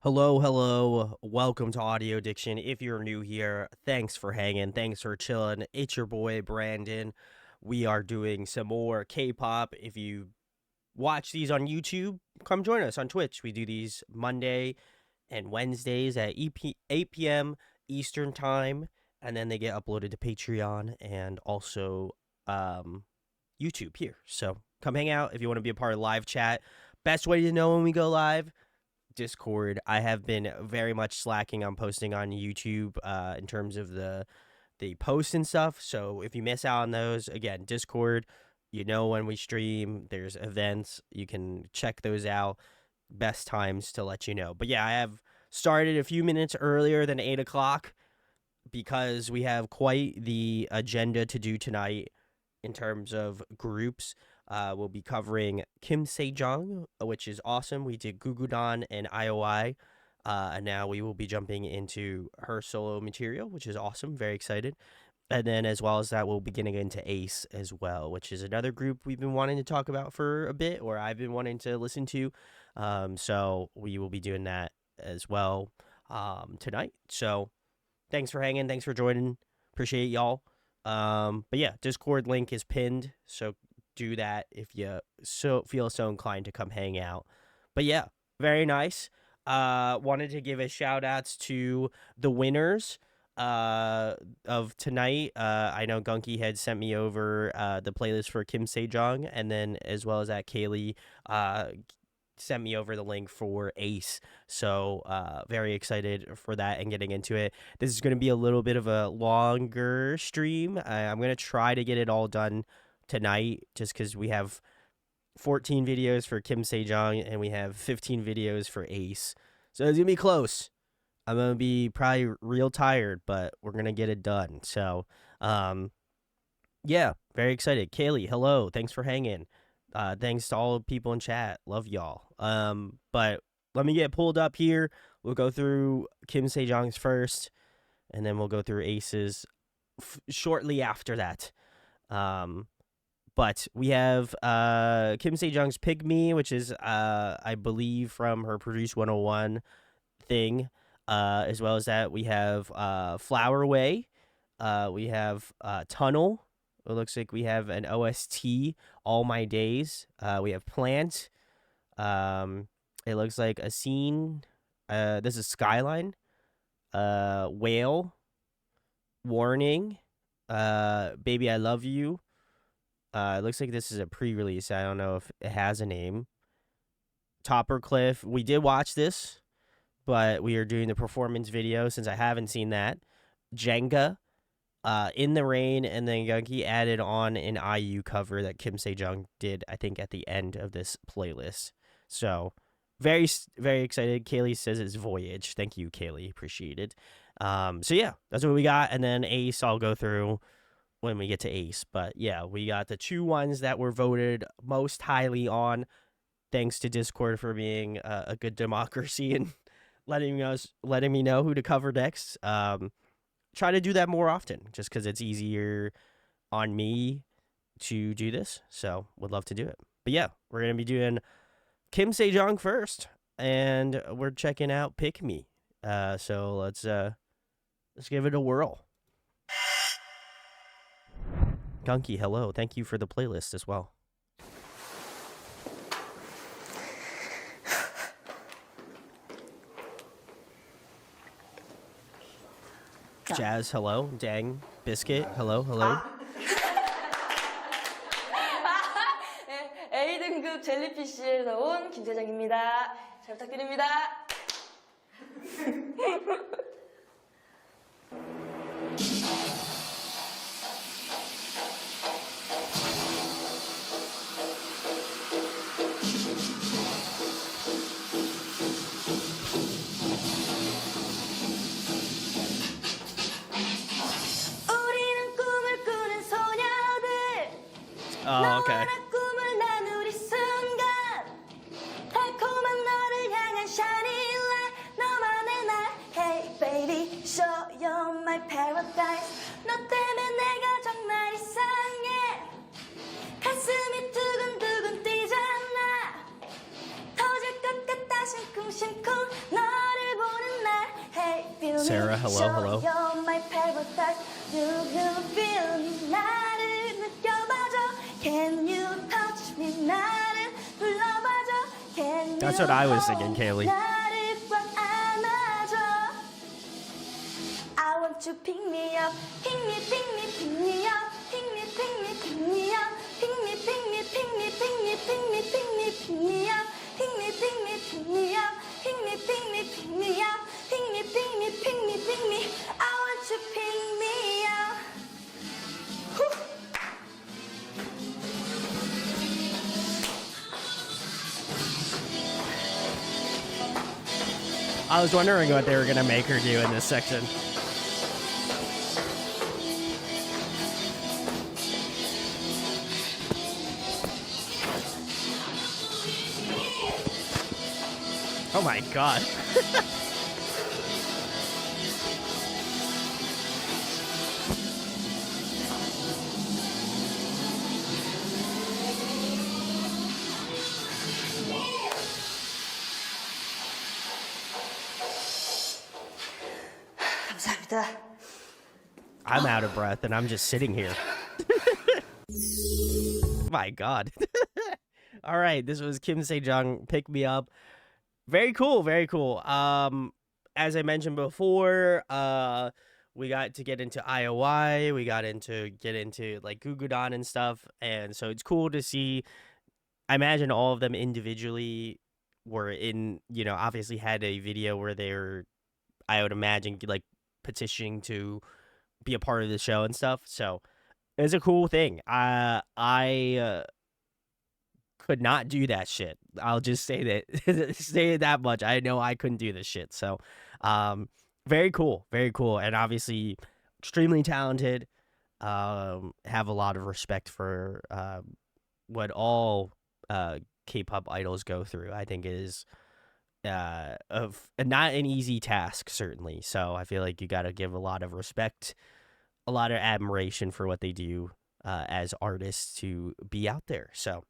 Hello, hello. Welcome to Audio Addiction. If you're new here, thanks for hanging. Thanks for chilling. It's your boy, Brandon. We are doing some more K-pop. If you watch these on YouTube, come join us on Twitch. We do these Monday and Wednesdays at 8 p.m. Eastern Time, and then they get uploaded to Patreon and also YouTube here. So come hang out if you want to be a part of live chat. Best way to know when we go live, Discord. I have been very much slacking on posting on YouTube in terms of the posts and stuff. So if you miss out on those, again, Discord, you know when we stream, there's events, you can check those out. Best times to let you know. But yeah, I have started a few minutes earlier than 8 o'clock because we have quite the agenda to do tonight in terms of groups. We'll be covering Kim Sejeong, which is awesome. We did Gugudan and I.O.I, and now we will be jumping into her solo material, which is awesome. Very excited. And then as well as that, we'll be getting into Ace as well, which is another group we've been wanting to talk about for a bit, or I've been wanting to listen to. So we will be doing that as well tonight. So thanks for hanging. Thanks for joining. Appreciate y'all. But yeah, Discord link is pinned, so do that if you feel so inclined to come hang out. But yeah, very nice. Wanted to give a shout outs to the winners of tonight. I know Gunky had sent me over the playlist for Kim Sejeong, and then as well as that, Kaylee sent me over the link for Ace. So very excited for that and getting into it. This is going to be a little bit of a longer stream. I'm going to try to get it all done tonight just because we have 14 videos for Kim Sejeong and we have 15 videos for Ace. So it's going to be close. I'm going to be probably real tired, but we're going to get it done. So, yeah, very excited. Kaylee, hello. Thanks for hanging. Thanks to all the people in chat. Love y'all. But let me get pulled up here. We'll go through Kim Sejeong's first, and then we'll go through Ace's shortly after that. But we have Kim Sejeong's Pig Me, which is, I believe, from her Produce 101 thing. As well as that, we have Flower Way. We have Tunnel. It looks like we have an OST, All My Days. We have Plant. It looks like a scene. This is Skyline. Whale. Warning. Baby, I Love You. It looks like this is a pre-release. I don't know if it has a name. Topper Cliff. We did watch this, but we are doing the performance video since I haven't seen that. Jenga. In the Rain, and then Gunky added on an IU cover that Kim Sejeong did, I think, at the end of this playlist. So, very, very excited. Kaylee says it's Voyage. Thank you, Kaylee. Appreciate it. So, yeah, that's what we got. And then Ace, I'll go through when we get to Ace. But, yeah, we got the two ones that were voted most highly on. Thanks to Discord for being a good democracy and letting me know who to cover next. Try to do that more often just because it's easier on me to do this. So would love to do it. But yeah, we're going to be doing Kim Sejeong first, and we're checking out Pick Me. So let's give it a whirl. Gunky, hello. Thank you for the playlist as well. Jazz, hello. Dang. Biscuit, hello, hello. A등급 젤리피쉬에서 온 김세정입니다. 잘 부탁드립니다. Oh, okay. 심쿵심쿵 너를 Sarah, hello, hello. You're my paradise. You can feel me. 나를 느껴봐줘. Can you touch me? 나를 불러봐줘. Can That's you what I was hold singing, Kaylee. 나를 꽉 안아줘. I want you pick me up. Pick me, pick me, pick me up. Pick me, pick me, pick me up. Pick me, pick me, pick me, pick me, pick me, pick me, pick me up. Pick me, pick me, pick me up. Pick me, pick me, pick me up. Pick me, pick me, pick me, pick me. I want you pick me up. I was wondering what they were gonna make her do in this section. Oh my god. 감사합니다. I'm out of breath and I'm just sitting here. My god. All right, this was Kim Sejeong, Pick Me Up. Very cool, very cool. As I mentioned before, we got to get into I.O.I, we got into like Gugudan and stuff, and so it's cool to see. I imagine all of them individually were in, obviously had a video where they were, I would imagine, like petitioning to be a part of the show and stuff. So it's a cool thing. I could not do that shit. I'll just say that say that much. I know I couldn't do this shit. So very cool, and obviously extremely talented. Have a lot of respect for what all K-pop idols go through. I think is of not an easy task, certainly. So I feel like you got to give a lot of respect, a lot of admiration for what they do as artists to be out there. So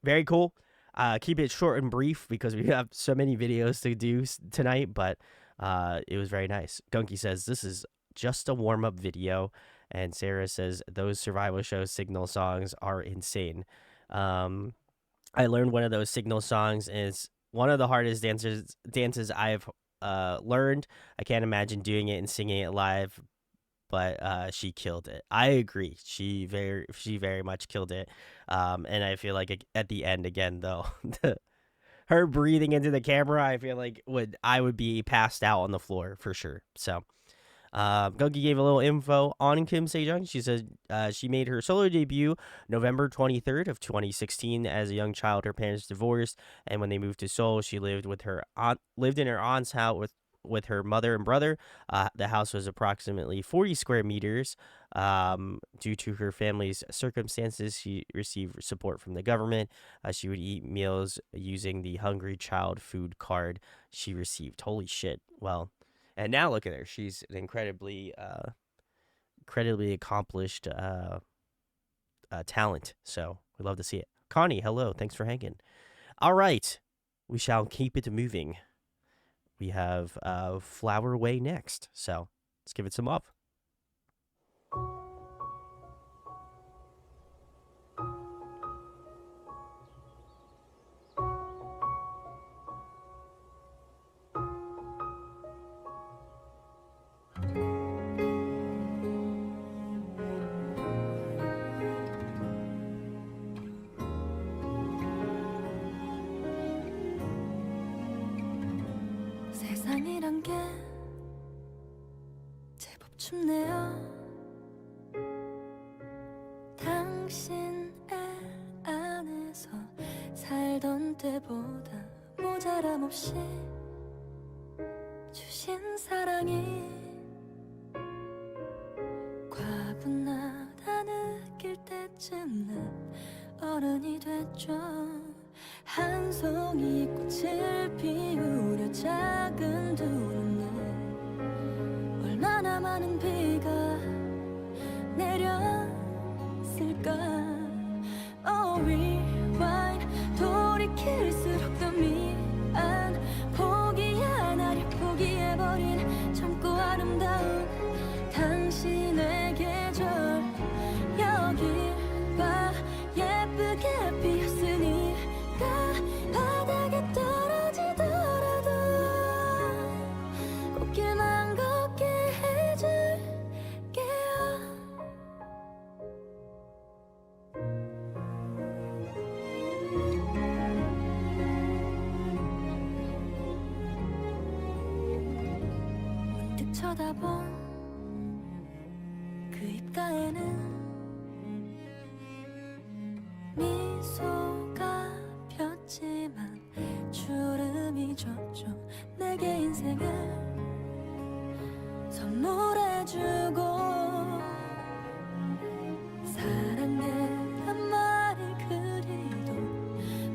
very cool. Keep it short and brief because we have so many videos to do tonight, but it was very nice. Gunky says, this is just a warm-up video. And Sarah says, those survival show signal songs are insane. I learned one of those signal songs is one of the hardest dances I've learned. I can't imagine doing it and singing it live, but she killed it. I agree. She very much killed it. And I feel like at the end again though, her breathing into the camera, I feel like I would be passed out on the floor for sure. So Gunky gave a little info on Kim Sejeong. She said she made her solo debut November 23rd of 2016. As a young child, her parents divorced, and when they moved to Seoul, she lived in her aunt's house with her mother and brother. The house was approximately 40 square meters. Due to her family's circumstances, she received support from the government. She would eat meals using the Hungry Child food card she received. Holy shit. Well, and now look at her. She's an incredibly accomplished talent. So we love to see it. Connie, hello. Thanks for hanging. All right. We shall keep it moving. We have Flower Way next. So let's give it some love. 세상이란 게 제법 춥네요. 당신의 안에서 살던 때보다 모자람 없이 주신 사랑이 과분하다 느낄 때쯤 난 어른이 됐죠. 한 송이 꽃을 피우려 작은 두 눈에 얼마나 많은 비가 내렸을까. Oh, rewind. 돌이킬수록 더 미안. 포기야 나를 포기해버린 젊고 쳐다본 그 입가에는 미소가 폈지만 주름이 졌죠. 내게 인생을 선물해주고 사랑해란 말을 그리도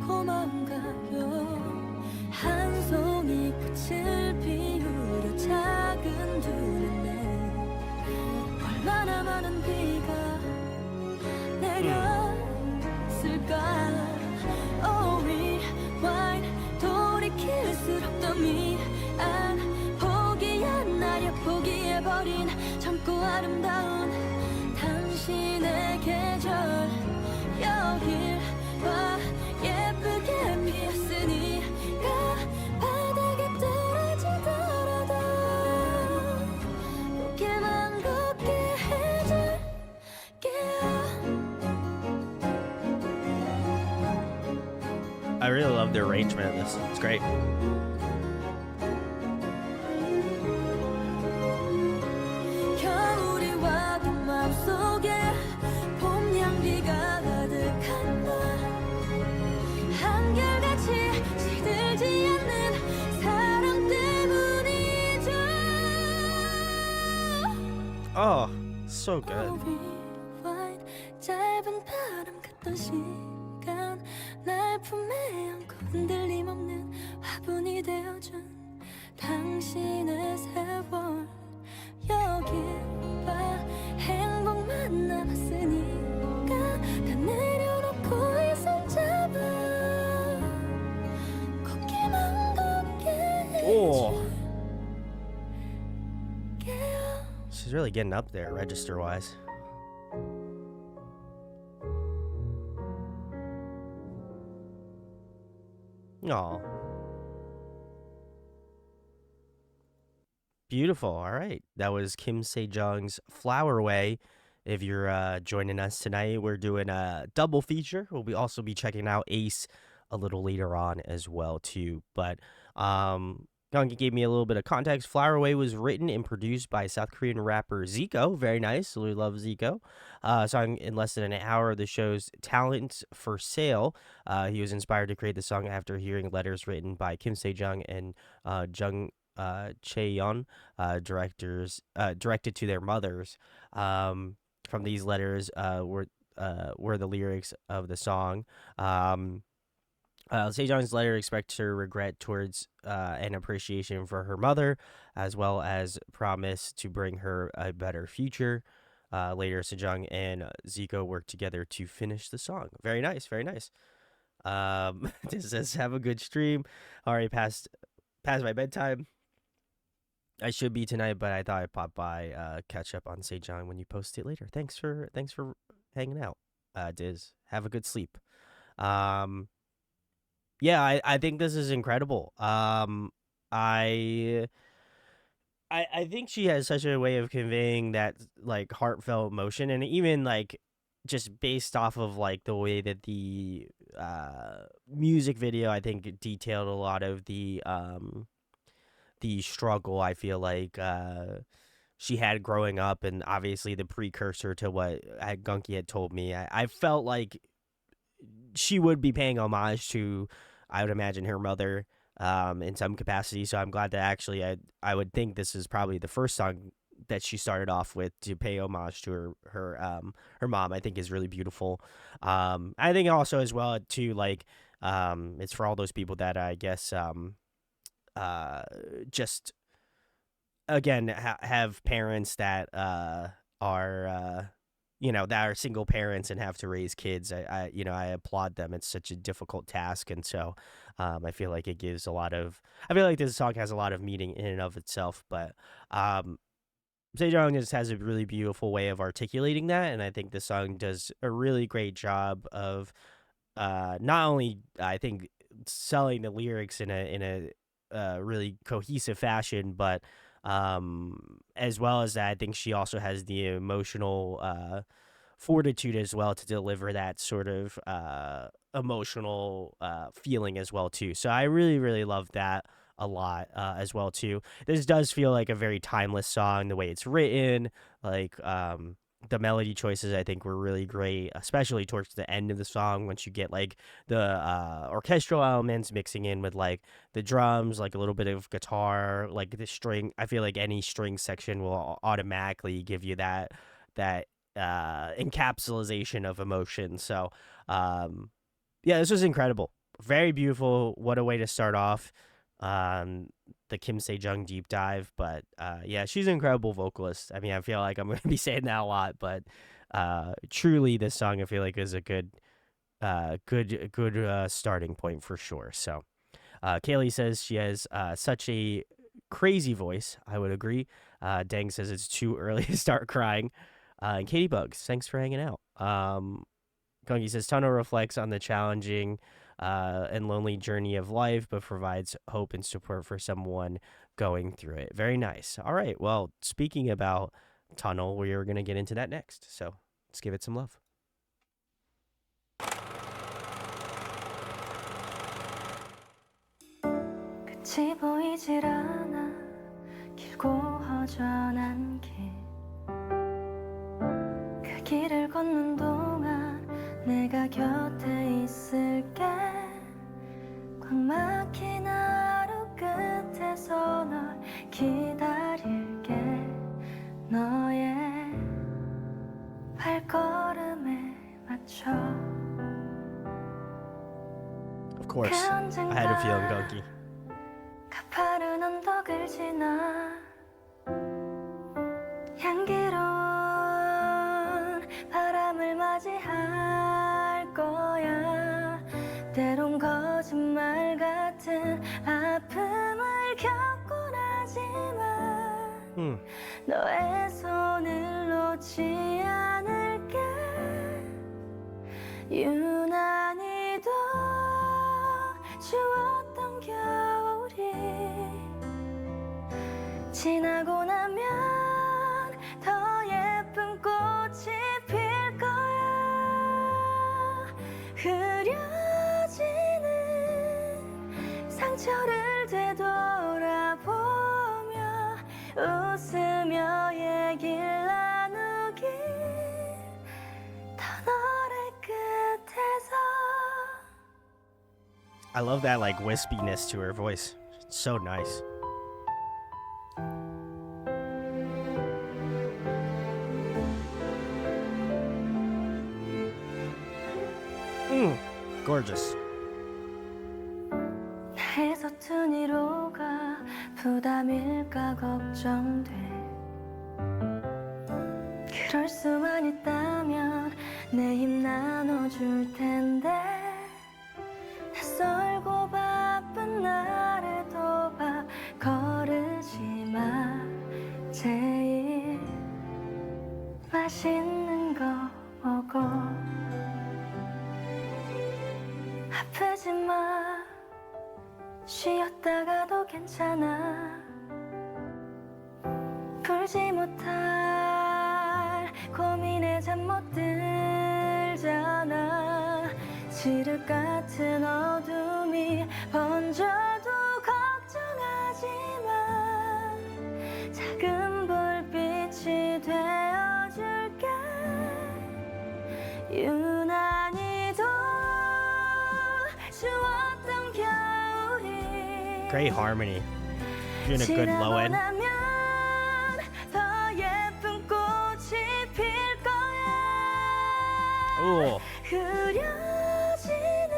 고마운가요. 한 송이 꽃을 피우려 작은 두 눈에 얼마나 많은 비가 내렸을까. Oh, rewind. 돌이킬수록 더 미안. 포기한 나를 포기해버린 젊고 아름다운 당신의 계절. 여길 봐 예쁘게 피었으니까 바닥에 떨어지더라도 고개만 걷게 해줄게요. I really love the arrangement of this. It's great. 겨울이 와도 마음속에 봄 향기가 가득한 날. 한결같이 시들지 않는 사랑 때문이죠. Oh, so good. Rewind. 짧은 바람 같던 시간 날 품에 안고 흔들림 없는 화분이 되어준 당신의 세월. 여길 봐 행복만 남았으니까 다 내려놓고 이 손 잡아 걷기만 걷게 Oh, 해줄게요. she's really getting up there register-wise. Oh, beautiful. All right. That was Kim Sejeong's Flower Way. If you're joining us tonight, we're doing a double feature. We'll also be checking out Ace a little later on as well too. But Gungi gave me a little bit of context. Flower Way was written and produced by South Korean rapper Zico. Very nice. We love Zico. Song in less than an hour. The show's Talent for Sale. He was inspired to create the song after hearing letters written by Kim Sejeong and Jung Chaeyeon, directed to their mothers. From these letters were the lyrics of the song. Sejeong's letter expressed her regret towards and appreciation for her mother, as well as promise to bring her a better future. Later, Sejeong and Zico worked together to finish the song. Very nice, very nice. This says, have a good stream. Already past my bedtime. I should be tonight, but I thought I'd pop by, catch up on Sejeong when you post it later. Thanks for hanging out, Diz. Have a good sleep. Yeah, I think this is incredible. I think she has such a way of conveying that like heartfelt emotion, and even like just based off of like the way that the music video, I think, detailed a lot of the struggle I feel like she had growing up, and obviously the precursor to what Gunky had told me. I felt like she would be paying homage to, I would imagine, her mother in some capacity. So I'm glad that actually I would think this is probably the first song that she started off with to pay homage to her mom. I think is really beautiful. I think also as well too, like it's for all those people that I guess just again have parents that are that are single parents and have to raise kids. I applaud them. It's such a difficult task, and so I feel like it gives a lot of. I feel like this song has a lot of meaning in and of itself, but Sejong just has a really beautiful way of articulating that, and I think the song does a really great job of not only, I think, selling the lyrics in a really cohesive fashion, but as well as that, I think she also has the emotional fortitude as well to deliver that sort of emotional feeling as well too. So I really, really love that. a lot as well too. This does feel like a very timeless song, the way it's written, like the melody choices I think were really great, especially towards the end of the song once you get like the orchestral elements mixing in with like the drums, like a little bit of guitar, like the string. I feel like any string section will automatically give you that encapsulation of emotion. So yeah, this was incredible. Very beautiful. What a way to start off the Kim Sejeong deep dive. But yeah, she's an incredible vocalist. I mean, I feel like I'm going to be saying that a lot, but truly, this song I feel like is a good starting point for sure. So Kaylee says she has such a crazy voice. I would agree. Dang says it's too early to start crying. And Katie Bugs, thanks for hanging out. Gungi says Tunnel reflects on the challenging and lonely journey of life, but provides hope and support for someone going through it. Very nice. All right. Well, speaking about Tunnel, we are going to get into that next. So let's give it some love. 끝이 보이질 않아 길고 허전한 길 그 길을 걷는 동안 내가 곁에 있을게 꽉 막힌 하루 끝에서 널 기다릴게 너의 발걸음에 맞춰 Of course, I had a feeling, Gungi. 가파른 언덕을 지나 향기로운 바람을 맞이할 거야 때론 거짓말 같은 아픔을 겪곤 하지만 너의 손을 놓지 않을게 유난히도 추웠던 겨울이 지나고 나면 더 예쁜 꽃이 필 거야 흐려지는 상처를 되돌아보며 웃으며 얘길 나누길 터널의 끝에서 I love that like wispiness to her voice. It's so nice. Gorgeous. 나의 서툰 위로가 부담일까 걱정돼 그럴 수만 있다면 내 힘 나눠줄 텐데 낯설고 바쁜 날에도 밥 거르지 마 제일 맛있는 거 먹어 아프지 마 쉬었다가도 괜찮아 풀지 못할 고민에 잠 못 들잖아 지륵 같은 어둠이 번져도 걱정하지 마 작은 불빛이 되어줄게 유난히도 추웠던 겨울이 Great harmony. Doing a good low end. 더 예쁜 꽃이 필 거야 Ooh. 흐려지는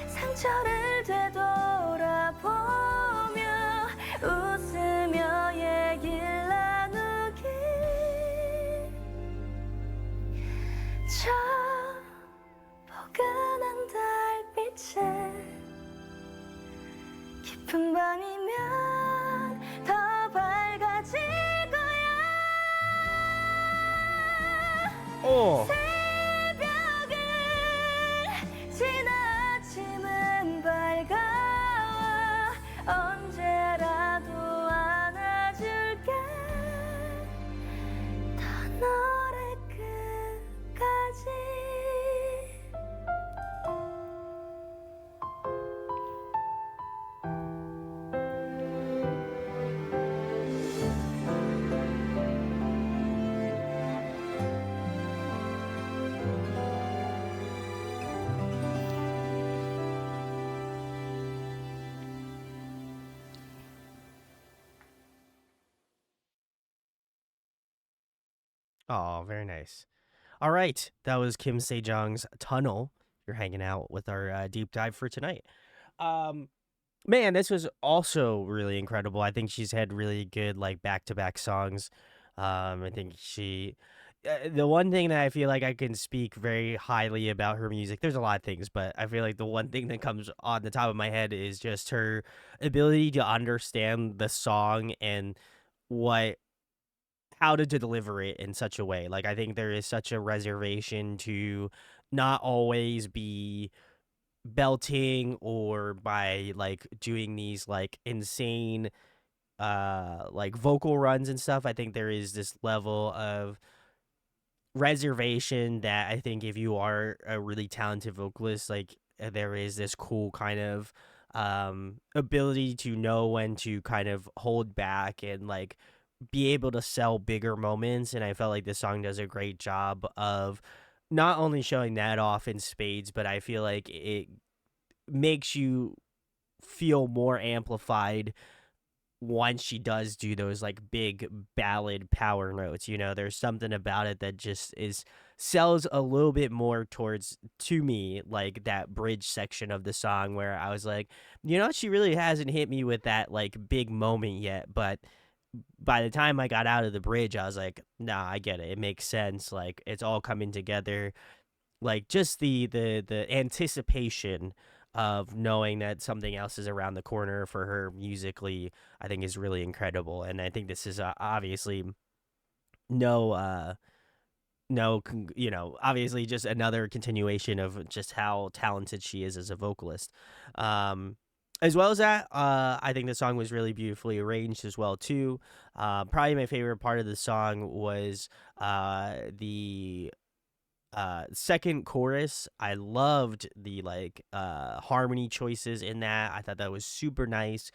상처를 되돌아보며 웃으며 얘길 나누길 저 포근한 달빛에 깊은 밤이면 더 밝아질 거야 Oh. 새벽을 지나 아침은 밝아와 언제라도 안아줄게 터널의 끝까지 Oh, very nice. All right, that was Kim Sejeong's Tunnel. You're hanging out with our deep dive for tonight. Um, Man, this was also really incredible. I think she's had really good like back-to-back songs. I think the one thing that I feel like I can speak very highly about her music. There's a lot of things, but I feel like the one thing that comes on the top of my head is just her ability to understand the song and what how to deliver it in such a way. Like I think there is such a reservation to not always be belting or by like doing these like insane like vocal runs and stuff. I think there is this level of reservation that I think if you are a really talented vocalist, like there is this cool kind of ability to know when to kind of hold back and like be able to sell bigger moments. And I felt like this song does a great job of not only showing that off in spades, but I feel like it makes you feel more amplified once she does do those like big ballad power notes. You know, there's something about it that just is sells a little bit more towards to me like that bridge section of the song where I was like, you know, she really hasn't hit me with that like big moment yet, but by the time I got out of the bridge, I was like, nah, I get it. It makes sense. Like it's all coming together. Like just the anticipation of knowing that something else is around the corner for her musically, I think is really incredible. And I think this is obviously no you know, obviously just another continuation of just how talented she is as a vocalist. As well as that, I think the song was really beautifully arranged as well too. Probably my favorite part of the song was the second chorus. I loved the like harmony choices in that. I thought that was super nice.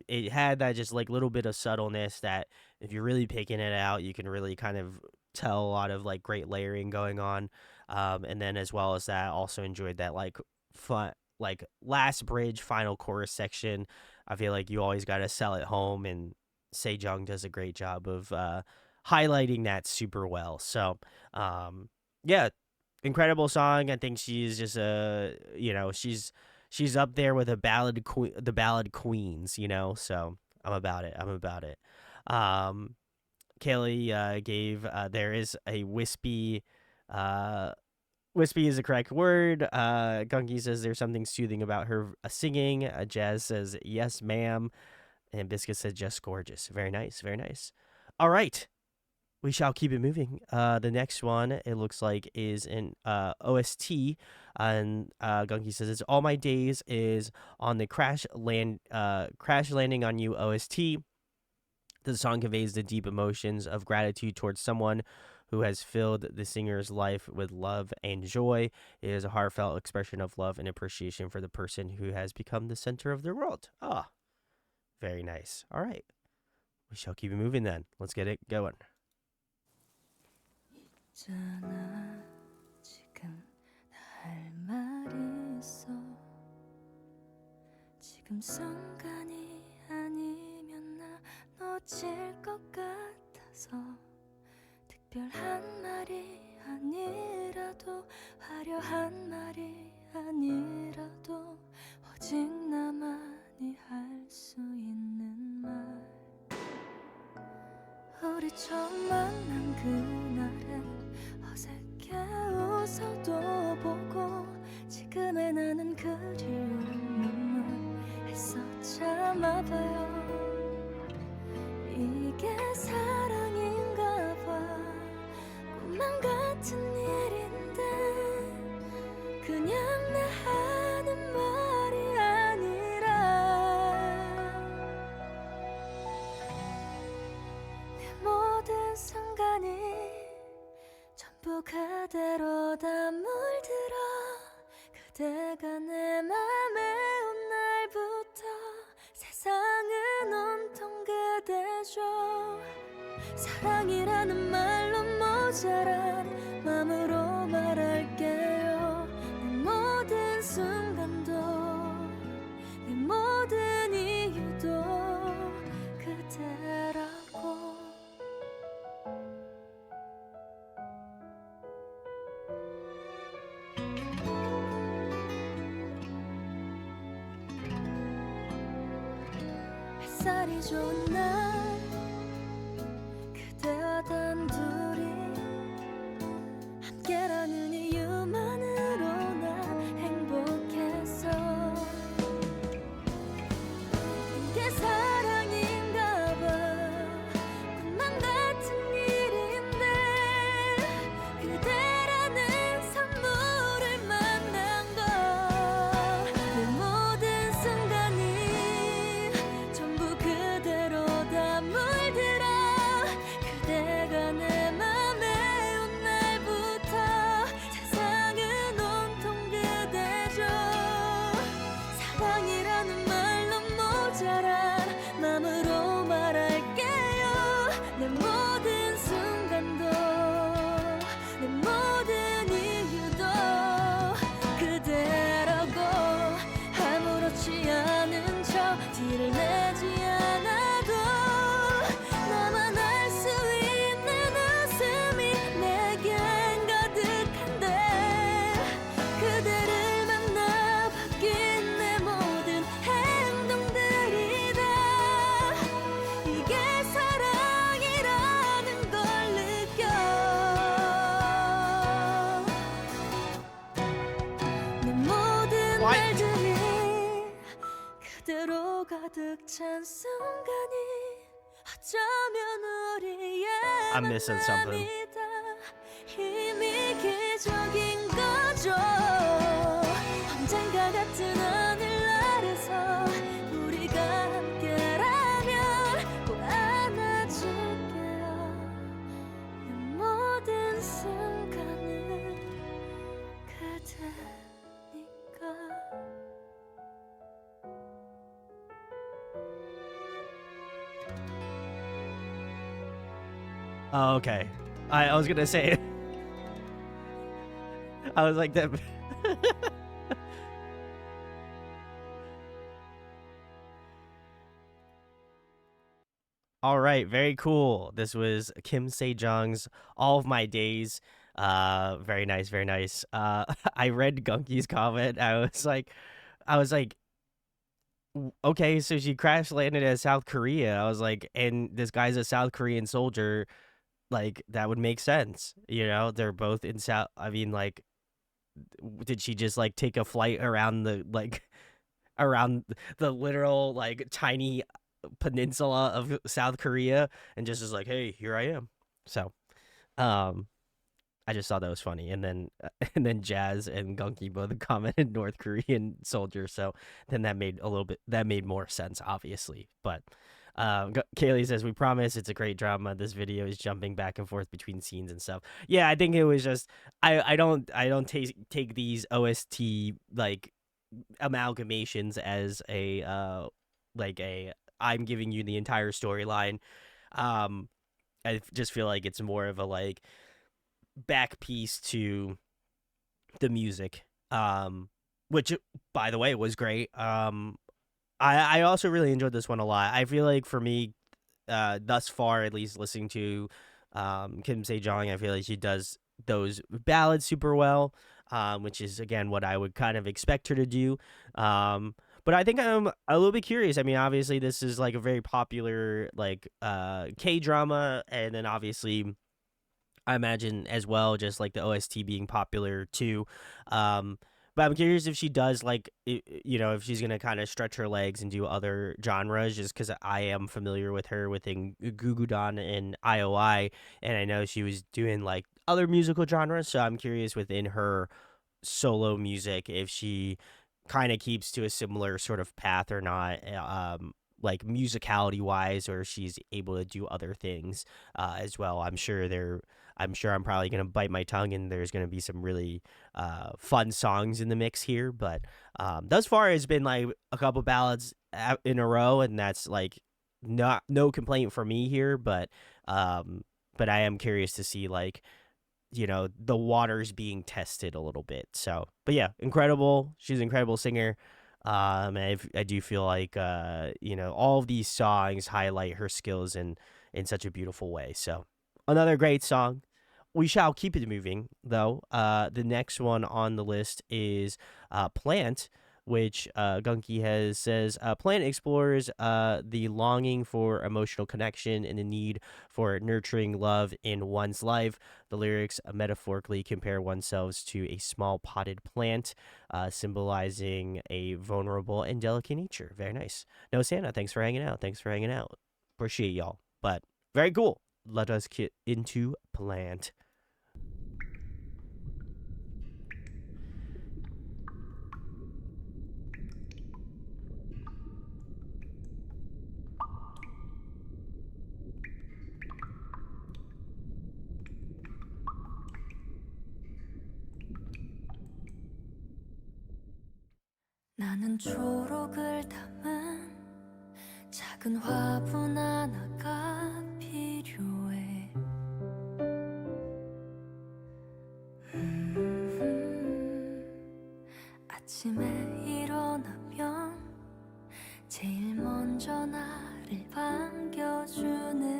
It had that just like little bit of subtleness that if you're really picking it out, you can really kind of tell a lot of like great layering going on. And then as well as that, also enjoyed that like fun like last bridge final chorus section. I feel like you always got to sell it home, and Sejong does a great job of highlighting that super well. So yeah, incredible song. I think she's just a you know she's up there with the ballad queens. You know, so I'm about it. I'm about it. Um, Kaylee gave there is a wispy. Wispy is the correct word. Gunky says there's something soothing about her singing. Jazz says yes, ma'am, and Biscuit said just gorgeous. Very nice, very nice. All right, we shall keep it moving. The next one it looks like is an OST, and Gunky says it's all my days is on the crash landing on you OST. The song conveys the deep emotions of gratitude towards someone who has filled the singer's life with love and joy. It is a heartfelt expression of love and appreciation for the person who has become the center of their world. Ah, very nice. All right, we shall keep it moving then. Let's get it going. 있잖아 지금 나 할 말이 있어 지금 순간이 아니면 나 놓칠 것 같아서 특별한 말이 아니라도 화려한 말이 아니라도 오직 나만이 할 수 있는 말 우리 처음 만난 그날은 어색해 웃어도 보고 지금의 나는 그리운 눈물 애써 참아봐요 이게 사랑인가 봐 꿈만 같은 일인데 그냥 내 하는 말이 아니라 내 모든 순간이 전부 그대로 다 물들어 그대가 내 맘에 온 날부터 세상은 온통 그대죠 사랑이라는 말로 모자란 맘으로 말할게요 내 모든 순간도 내 모든 이유도 그대라고 햇살이 좋은 날 그대와 단둘이 함께라는 이유만으로 난 행복했어. 이게 사랑인가 봐. 꿈만 같은 일인데 그대라는 선물을 만난 걸. 내 모든 순간이 전부 그대로 다 물들어. 그대가 내 맘에 온 날부터 세상은 온통 그대죠. 사랑이라는 말로 모자란 마음으로 말할게요. 내 모든 순간도 내 모든 이유도 그대라고. 아무렇지 않은 척 티를 내지 않아도 나만 알 수 있는 웃음이 내겐 가득한데 그대를 만나 바뀐 내 모든 행동들이 다 이게 사랑이라는 걸 느껴. 내 모든 What? 날들이 그대로 가득 찬 순간이 어쩌면 우리의 I'm missing something. 만남이다. 이미 기적인 거죠. 언젠가 같은 하늘 아래서 우리가 함께라면 꼭 안아줄게요. 내 모든 순간은 그대니까. Oh, okay. I was gonna say. I was like that. All right, very cool. This was Kim Sejeong's "All of My Days." Very nice, very nice. I read Gunky's comment. I was like, okay, so she crash landed at South Korea. I was like, and this guy's a South Korean soldier. Like that would make sense, you know. They're both in South. I mean, like, did she just like take a flight around the around the literal like tiny peninsula of South Korea and just is like, hey, here I am. So, um, I just thought that was funny, and then and then Jazz and Gunky both commented North Korean soldier. So then that made more sense, obviously. But Kaylee says, we promise it's a great drama. This video is jumping back and forth between scenes and stuff. Yeah, I think it was just I don't take these OST like amalgamations as a like a I'm giving you the entire storyline. I just feel like it's more of a like back piece to the music, which by the way was great. I also really enjoyed this one a lot. I feel like for me, thus far, at least listening to Kim Sejeong, I feel like she does those ballads super well, which is again what I would kind of expect her to do. But I think I'm a little bit curious. I mean, obviously this is like a very popular like K drama, and then obviously I imagine as well, just like the OST being popular too. But I'm curious if she does like, you know, if she's gonna kind of stretch her legs and do other genres, just because I am familiar with her within Gugudan and I.O.I, and I know she was doing like other musical genres. So I'm curious within her solo music if she kind of keeps to a similar sort of path or not. Like musicality wise, or she's able to do other things as well. I'm sure I'm probably gonna bite my tongue, and there's gonna be some really fun songs in the mix here. But thus far, it's been like a couple ballads in a row, and that's like no complaint for me here. But I am curious to see like, you know, the waters being tested a little bit. So, but yeah, incredible. She's an incredible singer. I do feel like you know, all of these songs highlight her skills in such a beautiful way. So another great song. We shall keep it moving though. The next one on the list is Plant which Gunky has says Planet explores the longing for emotional connection and the need for nurturing love in one's life. The lyrics metaphorically compare oneself to a small potted plant, symbolizing a vulnerable and delicate nature. Very nice. No, Santa, thanks for hanging out. Thanks for hanging out. Appreciate y'all. But very cool. Let us get into Plant. 나는 초록을 담은 작은 화분 하나가 필요해. 아침에 일어나면 제일 먼저 나를 반겨주는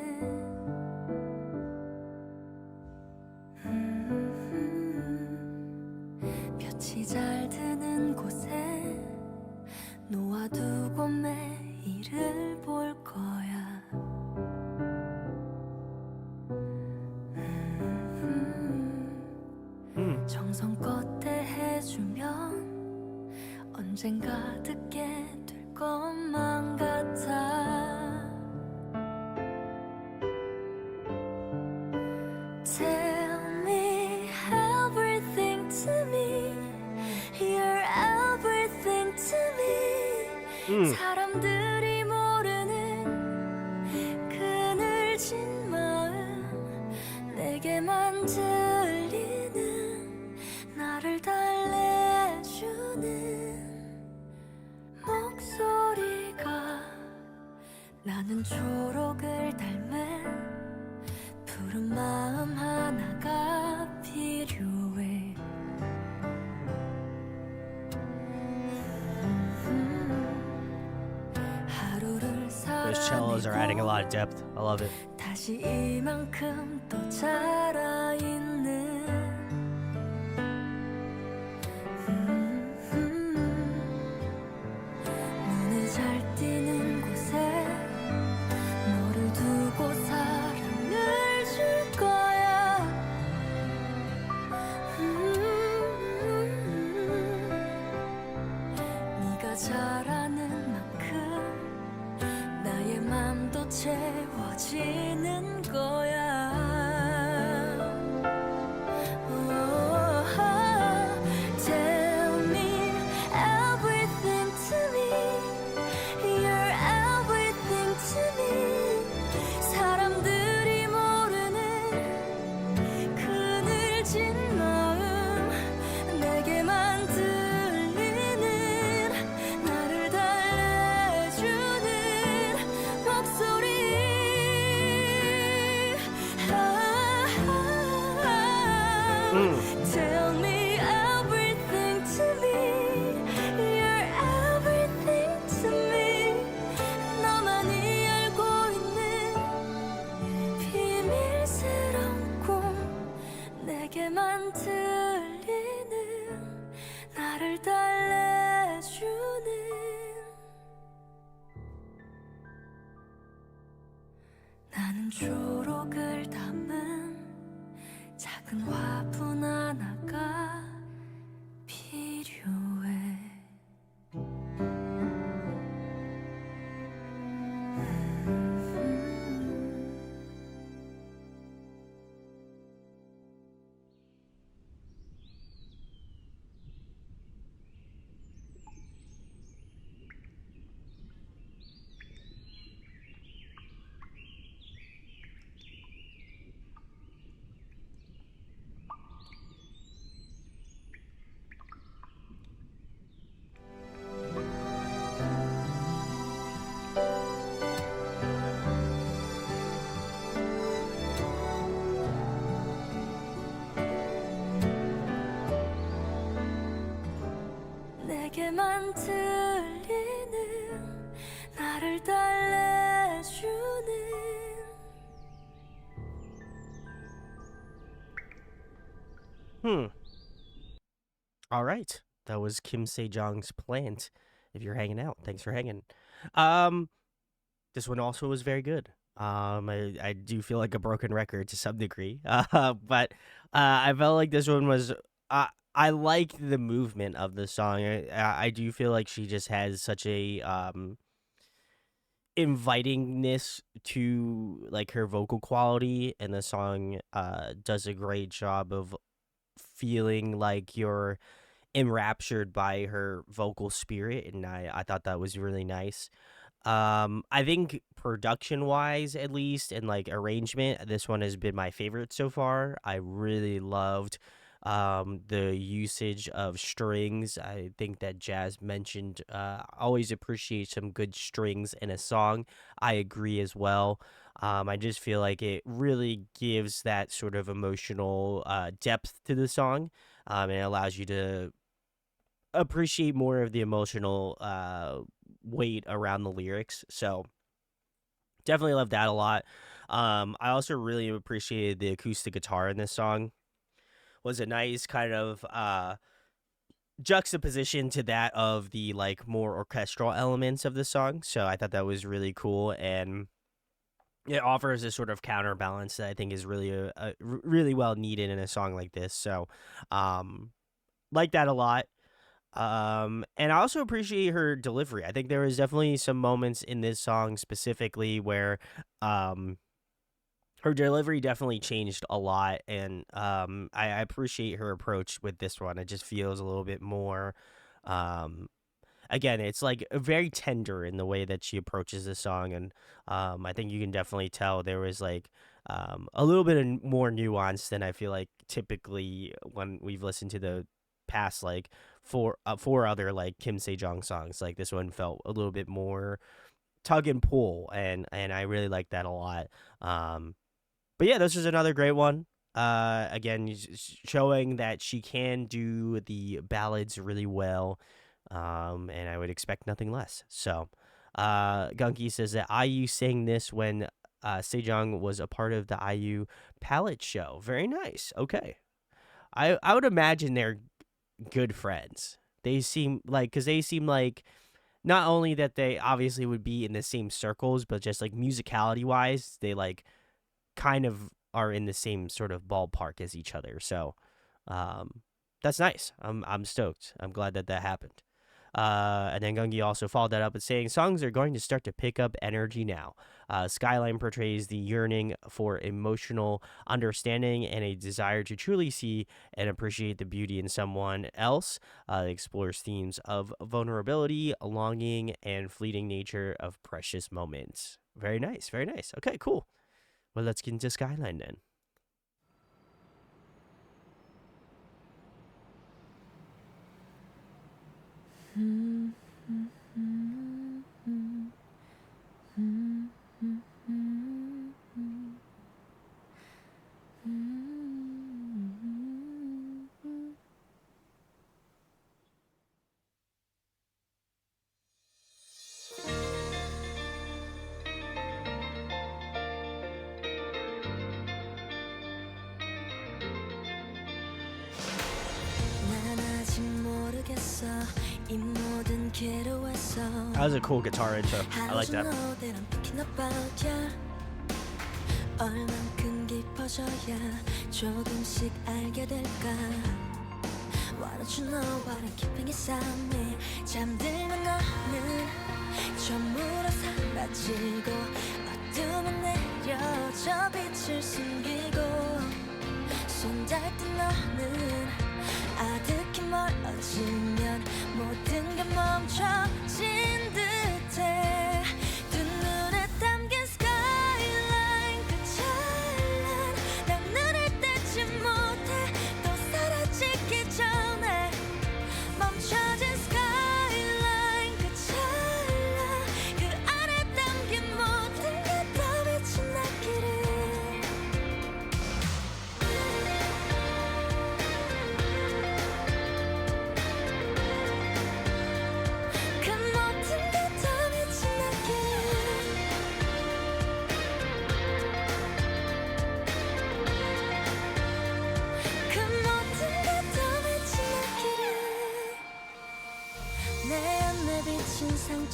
볕이 잘 드는 곳에 놓아두고 매일을 볼 거야. 정성껏 대해주면 언젠가 듣게 될 것만 같아. Tell me everything to me. You're everything to me. 사람들이 모르는 그늘진 마음 내게만 들리는 나를 달래주는 목소리가 나는 초록을 닮은 푸른 마음 하나가 필요해. Those cellos are adding a lot of depth. I love it. 다시 이만큼 또 자라있는 눈에 잘 띄는 곳에 너를 두고 사랑을 줄 거야. 네가 잘하는 만큼 나의 맘도 채워지는 거야. Tell me everything to me. You're everything to me. 사람들이 모르는 그늘진 마음 내게만 들리는 나를 달래주는 목소리. Tell me everything to me. You're everything to me. 너만이 알고 있는 비밀스러운 꿈 내게만 들리는 나를 달래주는 나는 초록을 담은 작은 화분 하나가 필요해. 내게만 들리는 나를 달래주는 All right. That was Kim Sejeong's Plant. If you're hanging out, thanks for hanging. Um, this one also was very good. I do feel like a broken record to some degree, but I felt like this one was. I like the movement of the song. I do feel like she just has such a invitingness to like her vocal quality, and the song does a great job of feeling like you're enraptured by her vocal spirit, and I thought that was really nice. I think production wise, at least, and like arrangement, this one has been my favorite so far. I really loved the usage of strings. I think that Jazz mentioned always appreciate some good strings in a song. I agree as well. I just feel like it really gives that sort of emotional depth to the song, and it allows you to appreciate more of the emotional weight around the lyrics. So definitely love that a lot. I also really appreciated the acoustic guitar in this song. Was a nice kind of juxtaposition to that of the like more orchestral elements of the song. So I thought that was really cool, and it offers a sort of counterbalance that I think is really really well needed in a song like this. So like that a lot. And I also appreciate her delivery. I think there was definitely some moments in this song specifically where her delivery definitely changed a lot, and I appreciate her approach with this one. It just feels a little bit more again, it's like very tender in the way that she approaches the song, and I think you can definitely tell there was like a little bit of more nuance than I feel like typically when we've listened to the past like four other like Kim Sejeong songs. Like this one felt a little bit more tug and pull, and I really like that a lot. But yeah, this is another great one. Again, showing that she can do the ballads really well, and I would expect nothing less. So, Gunky says that IU sang this when Sejong was a part of the IU palette show. Very nice. Okay, I would imagine they're good friends. They seem like because they seem like not only that they obviously would be in the same circles, but just like musicality wise, they like kind of are in the same sort of ballpark as each other. So that's nice. I'm stoked. I'm glad that happened. And then Gungi also followed that up with saying songs are going to start to pick up energy now. Skyline portrays the yearning for emotional understanding and a desire to truly see and appreciate the beauty in someone else. It explores themes of vulnerability, longing, and fleeting nature of precious moments. Very nice. Very nice. Okay, cool. Well, let's get into Skyline then. That was a cool guitar intro. I like that. 얼만큼 깊어져야 조금씩 알게 될까 Why don't you know what I'm keeping inside me 잠들면 너는 처음으로 사라지고 어둠은 내려져 빛을 숨기고 손닿을 때 너는 아득히 멀어지면 모든 게 멈춰진 듯해 두 눈에 담긴 skyline 그 찬란 난 눈을 떼지 못해 또 사라지기 전에 멈춰진 skyline 그 찬란 그 안에 담긴 모든 게 더 빛이 나기를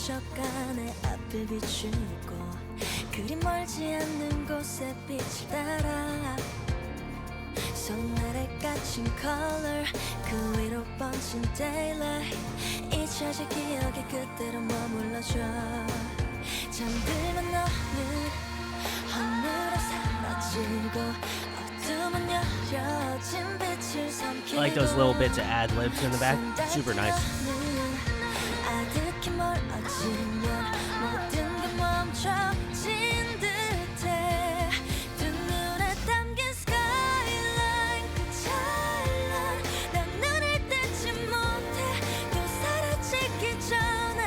스쳐가네 앞을 비추고 그리 멀지 않는 곳에 빛을 따라 손 아래 갇힌 color 그 위로 번진 daylight 잊혀질 기억이 그대로 머물러줘 잠들면 너는 하늘에 사라지고 어둠은 여려진 빛을 삼키고 I like those little bits of ad-libs in the back. Super nice. 아득히 멀어지면 모든 게 멈춰진 듯해 두 눈에 담긴 skyline 그 찬란 난 눈을 떼지 못해 또 사라지기 전에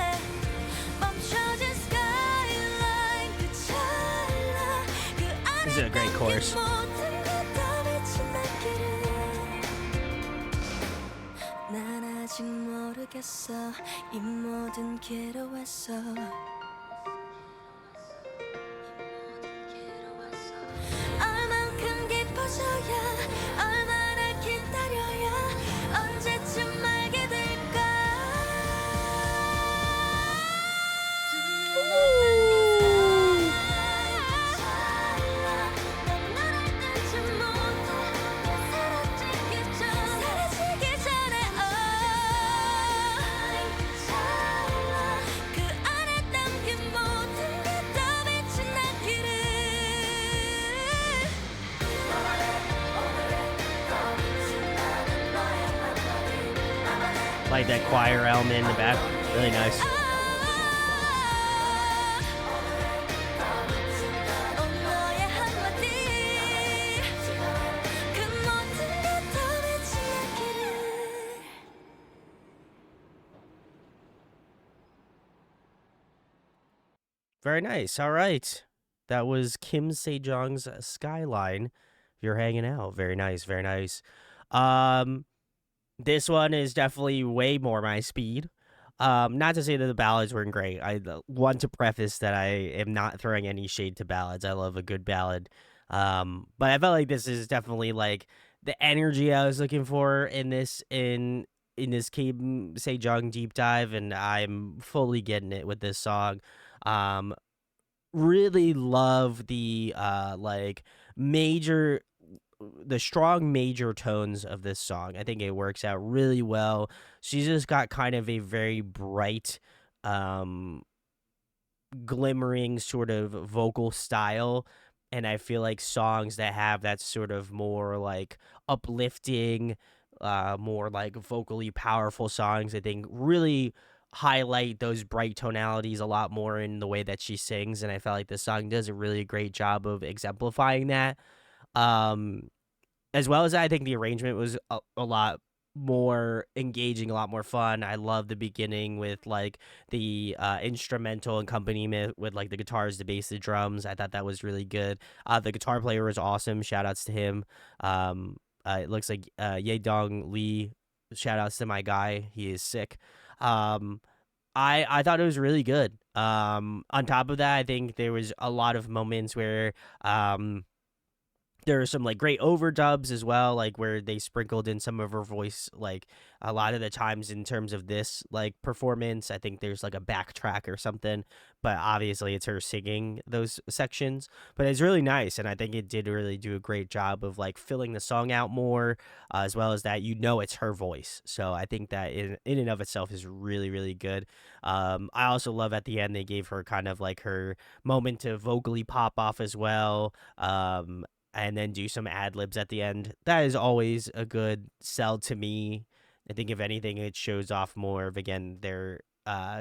멈춰진 skyline 그 찬란 그 안에 This is a great chorus. 모든 게다 빛이 나기를 난 아직 모르겠어 이 모든 괴로워서 얼만큼 깊어져야 얼마나 기다려야 언제쯤 알게 될까 난 눈을 떼지 못해 사라지기 전에 그 안에 담긴 모든 게 다 빛이 나기를 Like that choir element in the back. Really nice. 너의 한마디 그 모든 게 다 빛이 나기를 Very nice. All right. That was Kim Sejeong's Skyline. If you're hanging out. Very nice. Very nice. This one is definitely way more my speed. Not to say that the ballads weren't great. I want to preface that I am not throwing any shade to ballads. I love a good ballad. But I felt like this is definitely like the energy I was looking for in this Kim Sejeong deep dive, and I'm fully getting it with this song. Really love the like major the strong major tones of this song. I think it works out really well. She's just got kind of a very bright, glimmering sort of vocal style. And I feel like songs that have that sort of more like uplifting, more like vocally powerful songs, I think really highlight those bright tonalities a lot more in the way that she sings. And I felt like this song does a really great job of exemplifying that. As well as I think the arrangement was a lot more engaging, a lot more fun. I love the beginning with like the instrumental accompaniment with like the guitars, the bass, the drums. I thought that was really good. The guitar player was awesome. Shout outs to him. It looks like Ye Dong Lee. Shout outs to my guy. He is sick. I thought it was really good. On top of that, I think there was a lot of moments where there are some like great overdubs as well, like where they sprinkled in some of her voice, like a lot of the times in terms of this like performance. I think there's like a backtrack or something, but obviously it's her singing those sections. But it's really nice, and I think it did really do a great job of like filling the song out more, as well as that it's her voice. So I think that in and of itself is really really good. I also love at the end they gave her kind of like her moment to vocally pop off as well. And then do some ad libs at the end. That is always a good sell to me. I think if anything, it shows off more of again their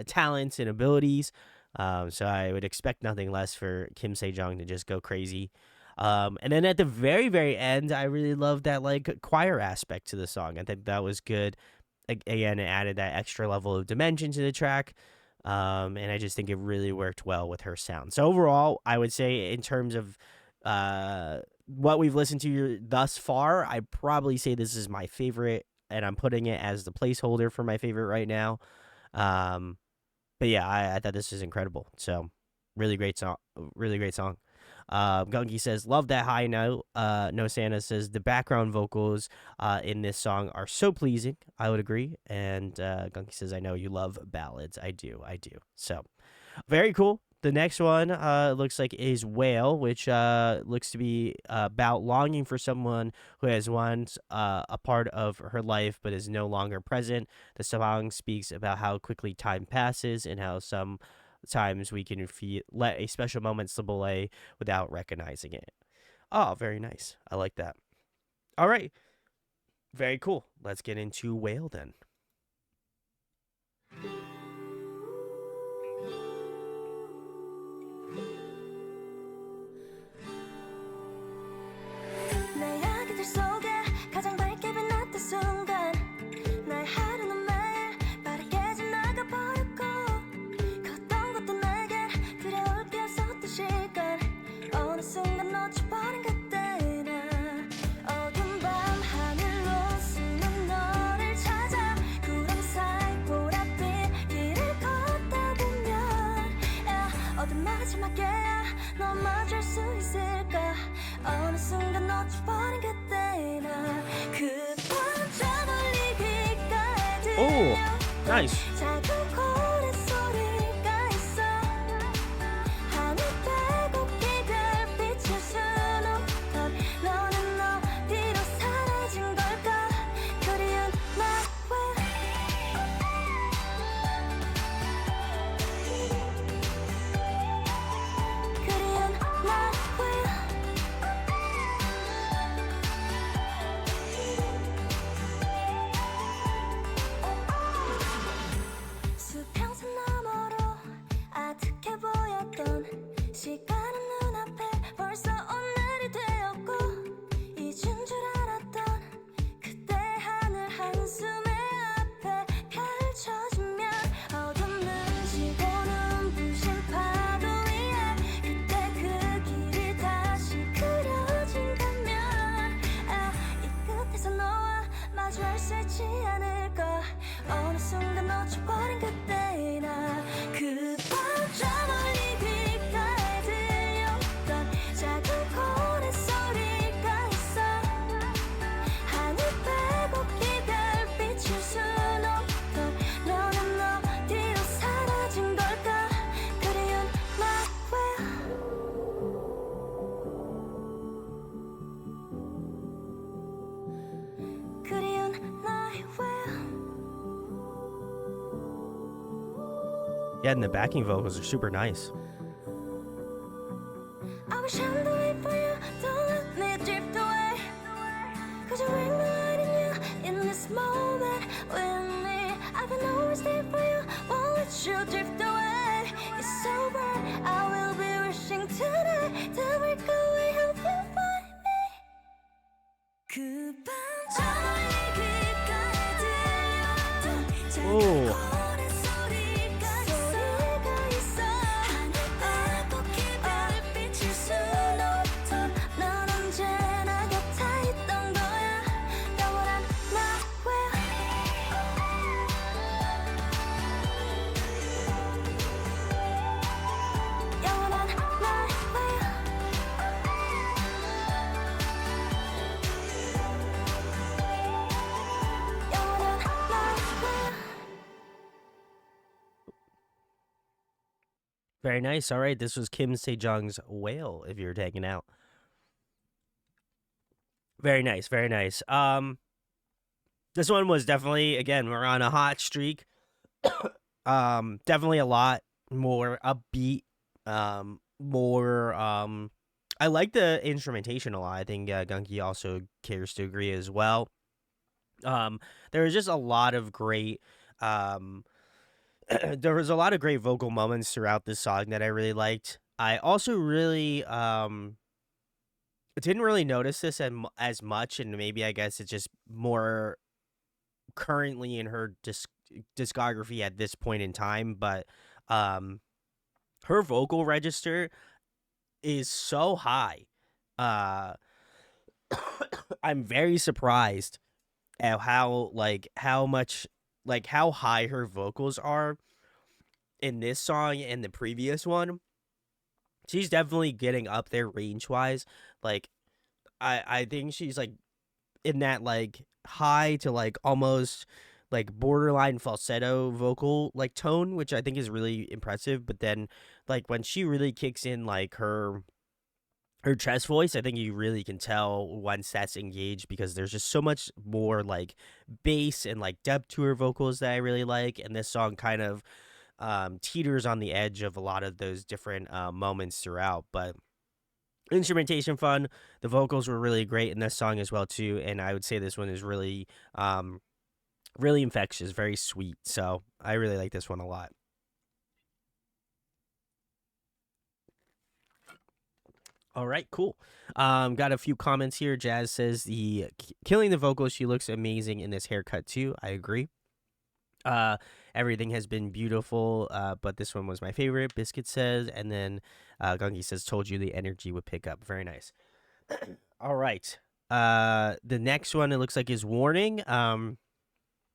talents and abilities. So I would expect nothing less for Kim Sejeong to just go crazy. And then at the very very end, I really love that like choir aspect to the song. I think that was good. Again, it added that extra level of dimension to the track. And I just think it really worked well with her sound. So overall, I would say in terms of what we've listened to thus far, I'd probably say this is my favorite, and I'm putting it as the placeholder for my favorite right now. But yeah, I thought this is incredible. So really great song. Really great song. Gungi says, love that high note. No Santa says, the background vocals in this song are so pleasing. I would agree. And Gungi says, I know you love ballads. I do. So very cool. The next one looks like is Whale, which looks to be about longing for someone who has once a part of her life but is no longer present. The song speaks about how quickly time passes and how sometimes we can let a special moment slip away without recognizing it. Oh, very nice. I like that. All right. Very cool. Let's get into Whale then. 내 이야기들 속에 가장 밝게 빛났던 순간 나의 하루는 매일 빠르게 지나가 버렸고 그 어떤 것도 내겐 그려올 게 없었던 시간 어느 순간 놓쳐버린 그때나 어두운 밤 하늘로 숨은 너를 찾아 구름 사이 보랏빛 길을 걷다 보면 어둠 마지막에야 너 맞을 수 있을까 어느 순간 놓쳐버린 그때나 그 번쩍 멀리 귓가에 Oh, 들려오던 nice. 작은 고래 소리가 있어 하늘 빼곡히 별빛을 수놓던 너는 어디로 사라진 걸까 그리운 날 그리운 날 수평선 너머로 아득해 보였던 시간은 눈앞에 벌써 오늘이 되었고 잊은 줄 알았던 그때 하늘 한숨에 앞에 펼쳐지면 어둠은 지고 눈부신 파도 위에 그때 그 길이 다시 그려진다면 이 끝에서 너와 마주할 수 있지 않을까 어느 순간 놓쳐버린 그때나 그 번쩍 멀리 귓가에 들려오던 작은 고래 소리가 있어 하늘 빼곡히 별빛을 수놓던 너는 어디로 사라진 걸까 그리운 날 그리운 날 Yeah, and the backing vocals are super nice. I wish I'm the way for you, don't let me drift away. Cause you're igniting you in this moment with me. I can always stay for you, won't let you drift away. It's over, I will be wishing tonight to break away, help you find me. 그 밤 멀리 귓가에 들려오던 작은 Oh. 고래 소리가 있어 하늘 빼곡히 별빛을 수놓던 넌 언제나 곁에 있던 거야 영원한 나 영원한 나 영원한 나 Very nice. All right, this was Kim Sejeong's Whale, if you're taking out. Very nice, very nice. This one was definitely, again, we're on a hot streak. Definitely a lot more upbeat. More I like the instrumentation a lot. I think Gunki also cares to agree as well. There was just a lot of great there was a lot of great vocal moments throughout this song that I really liked. I also really didn't really notice this as much, and maybe I guess it's just more currently in her discography at this point in time, but her vocal register is so high. I'm very surprised at how high her vocals are in this song and the previous one. she's definitely getting up there range wise. Like I think she's like in that like high to like almost like borderline falsetto vocal like tone, which I think is really impressive. But then like when she really kicks in like her chest voice, I think you really can tell once that's engaged, because there's just so much more like bass and like depth to her vocals that I really like. And this song kind of teeters on the edge of a lot of those different moments throughout. But instrumentation fun. The vocals were really great in this song as well too. And I would say this one is really really infectious, very sweet. So I really like this one a lot. All right, cool. Got a few comments here. Jazz says killing the vocals. She looks amazing in this haircut too. I agree. Everything has been beautiful, but this one was my favorite. Biscuit says, and then Gungi says, "Told you the energy would pick up." Very nice. All right. The next one, it looks like, is Warning.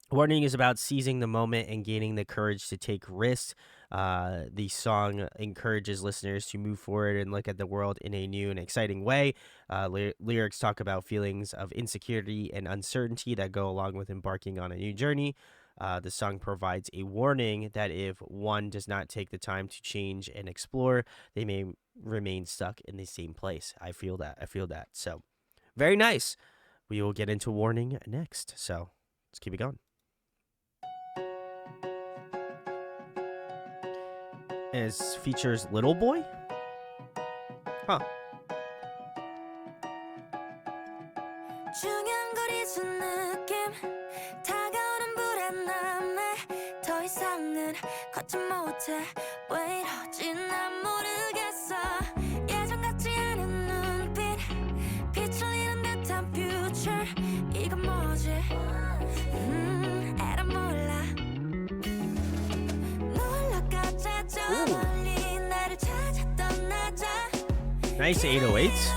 Warning is about seizing the moment and gaining the courage to take risks. The song encourages listeners to move forward and look at the world in a new and exciting way. Lyrics talk about feelings of insecurity and uncertainty that go along with embarking on a new journey. The song provides a warning that if one does not take the time to change and explore, they may remain stuck in the same place. I feel that. So, very nice. We will get into Warning next. So, let's keep it going. And it features Little Boy? Huh. Nice 808s.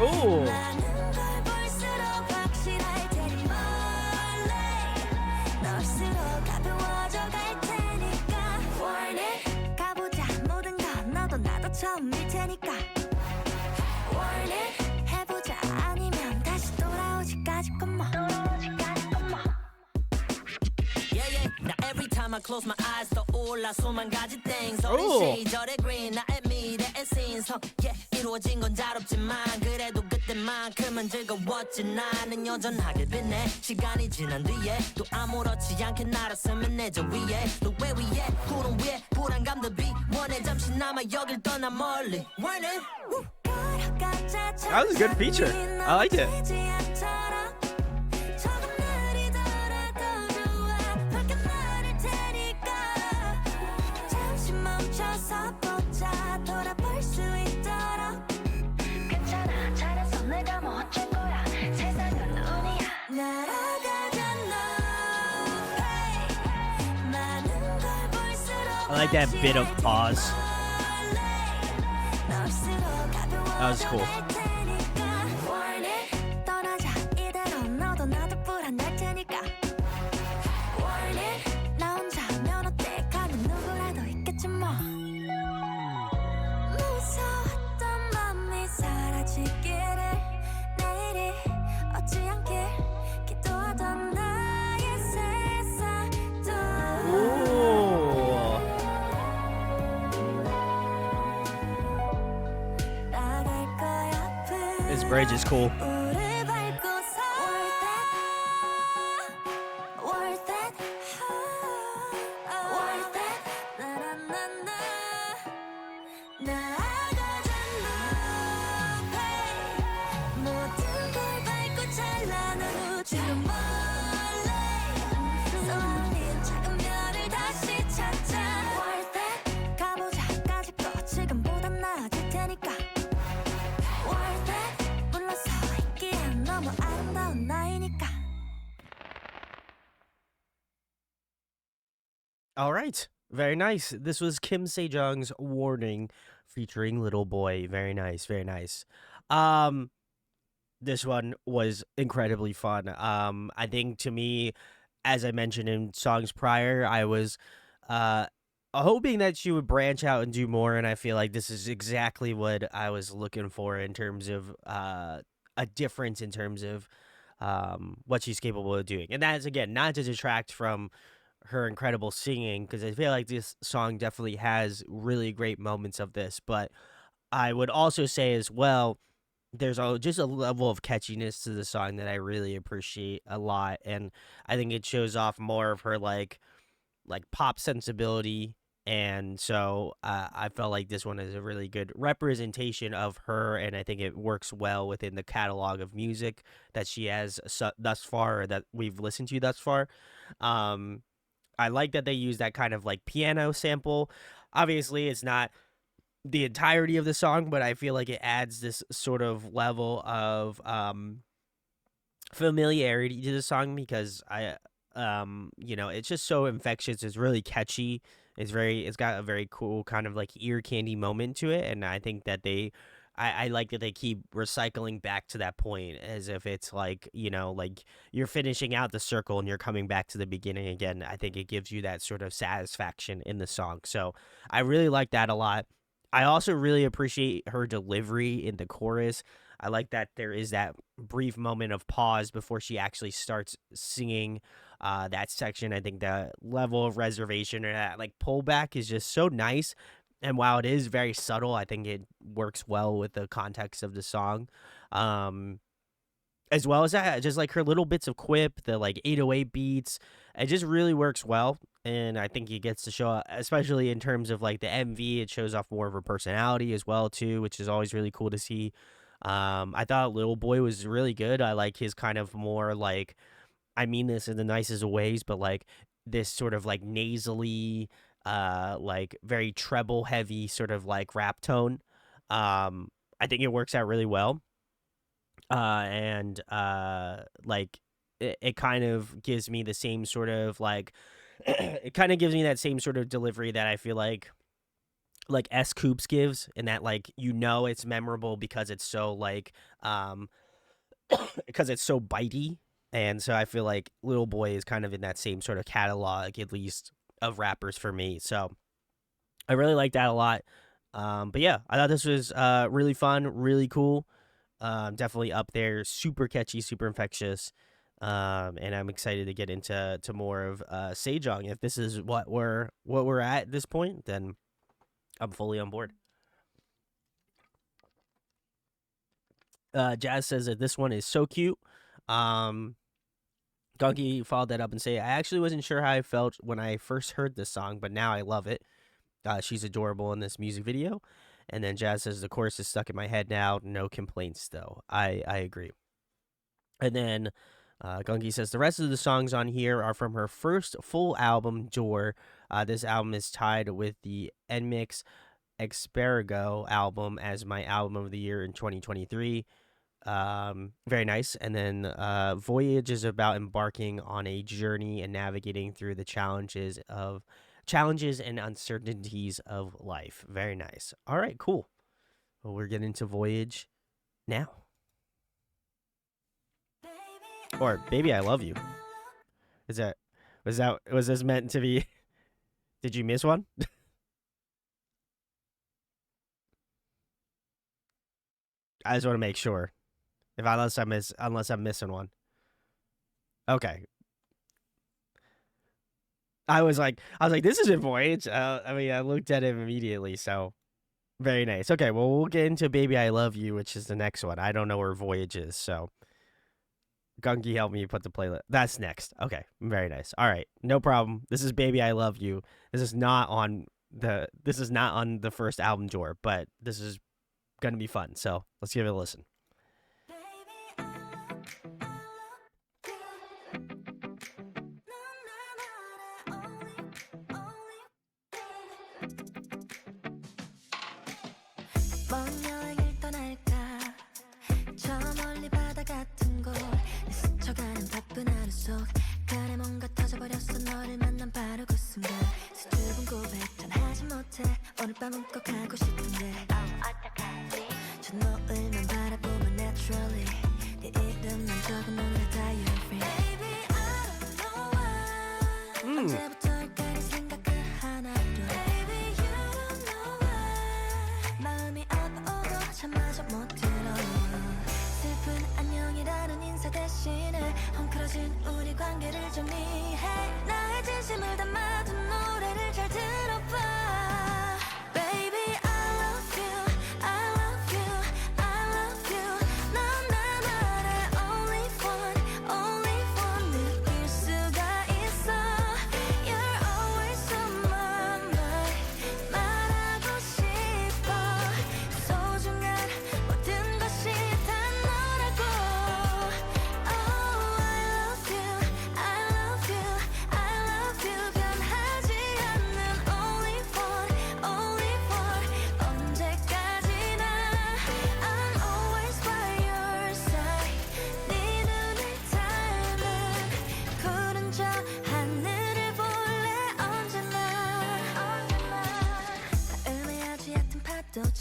Oh. I close my eyes 떠올라 수만 가지 things 어린 시절의 green 나의 미래의 신성 yeah 이루어진 건 잘 없지만 그래도 그때만큼은 즐거웠지 나는 여전하게 빛내 시간이 지난 뒤에 또 아무렇지 않게 날았으면 내 저 위에 너왜 위에 구름 위에 불안감도 비원해 잠시나마 여길 떠나 멀리 Warning That was a good feature. I liked it. I like that bit of pause. That was cool. This bridge is cool. All right. Very nice. This was Kim Sejeong's Warning featuring Little Boy. Very nice. Very nice. Um, this one was incredibly fun. I think to me, as I mentioned in songs prior, I was uh hoping that she would branch out and do more, and I feel like this is exactly what I was looking for in terms of a difference in terms of what she's capable of doing. And that is again not to detract from her incredible singing, because I feel like this song definitely has really great moments of this, but I would also say as well there's just a level of catchiness to the song that I really appreciate a lot, and I think it shows off more of her like pop sensibility. And so I felt like this one is a really good representation of her, and I think it works well within the catalog of music that she has thus far, or that we've listened to thus far. Um, I like that they use that kind of like piano sample. Obviously, it's not the entirety of the song, but I feel like it adds this sort of level of familiarity to the song, because it's just so infectious. It's really catchy. It's got a very cool kind of like ear candy moment to it, and I think that I like that they keep recycling back to that point, as if it's like, like you're finishing out the circle and you're coming back to the beginning again. I think it gives you that sort of satisfaction in the song. So I really like that a lot. I also really appreciate her delivery in the chorus. I like that there is that brief moment of pause before she actually starts singing that section. I think the level of reservation, or that like pullback, is just so nice. And while it is very subtle, I think it works well with the context of the song. Um, as well as that, just like her little bits of quip, the like 808 beats, it just really works well. And I think he gets to show, especially in terms of like the MV, it shows off more of her personality as well too, which is always really cool to see. I thought Little Boy was really good. I like his kind of more like, I mean this in the nicest of ways, but like this sort of like nasally, like very treble heavy sort of like rap tone. I think it works out really well. And like it kind of gives me the same sort of like it kind of gives me that same sort of delivery that I feel like S Coops gives, and that like it's memorable because it's so like because it's so bitey. And so I feel like Little Boy is kind of in that same sort of catalog, at least, of rappers for me. So I really like that a lot. But yeah, I thought this was really fun, really cool. Definitely up there, super catchy, super infectious. And I'm excited to get into more of Sejeong. If this is what we're at this point, then I'm fully on board. Jazz says that this one is so cute. Gunky followed that up and say, I actually wasn't sure how I felt when I first heard this song, but now I love it. She's adorable in this music video. And then Jazz says, the chorus is stuck in my head now. No complaints, though. I agree. And then Gunky says, the rest of the songs on here are from her first full album, Jor. This album is tied with the NMIX Experigo album as my album of the year in 2023. Very nice. And then Voyage is about embarking on a journey and navigating through the challenges and uncertainties of life. Very nice. All right, cool. Well, we're getting to Voyage now. Or Baby I Love You. Was this meant to be? Did you miss one? I just want to make sure. Unless I'm missing one. Okay. I was like, this isn't Voyage. I looked at it immediately, so very nice. Okay, well, we'll get into Baby I Love You, which is the next one. I don't know where Voyage is, so Gunky help me put the playlist. That's next. Okay, very nice. All right, no problem. This is Baby I Love You. This is not on the first album Jor, but this is gonna be fun. So let's give it a listen. 먼 여행을 떠날까 저 멀리 바다 같은 곳 스쳐가는 바쁜 하루 속 간에 뭔가 터져버렸어 너를 만난 바로 그 순간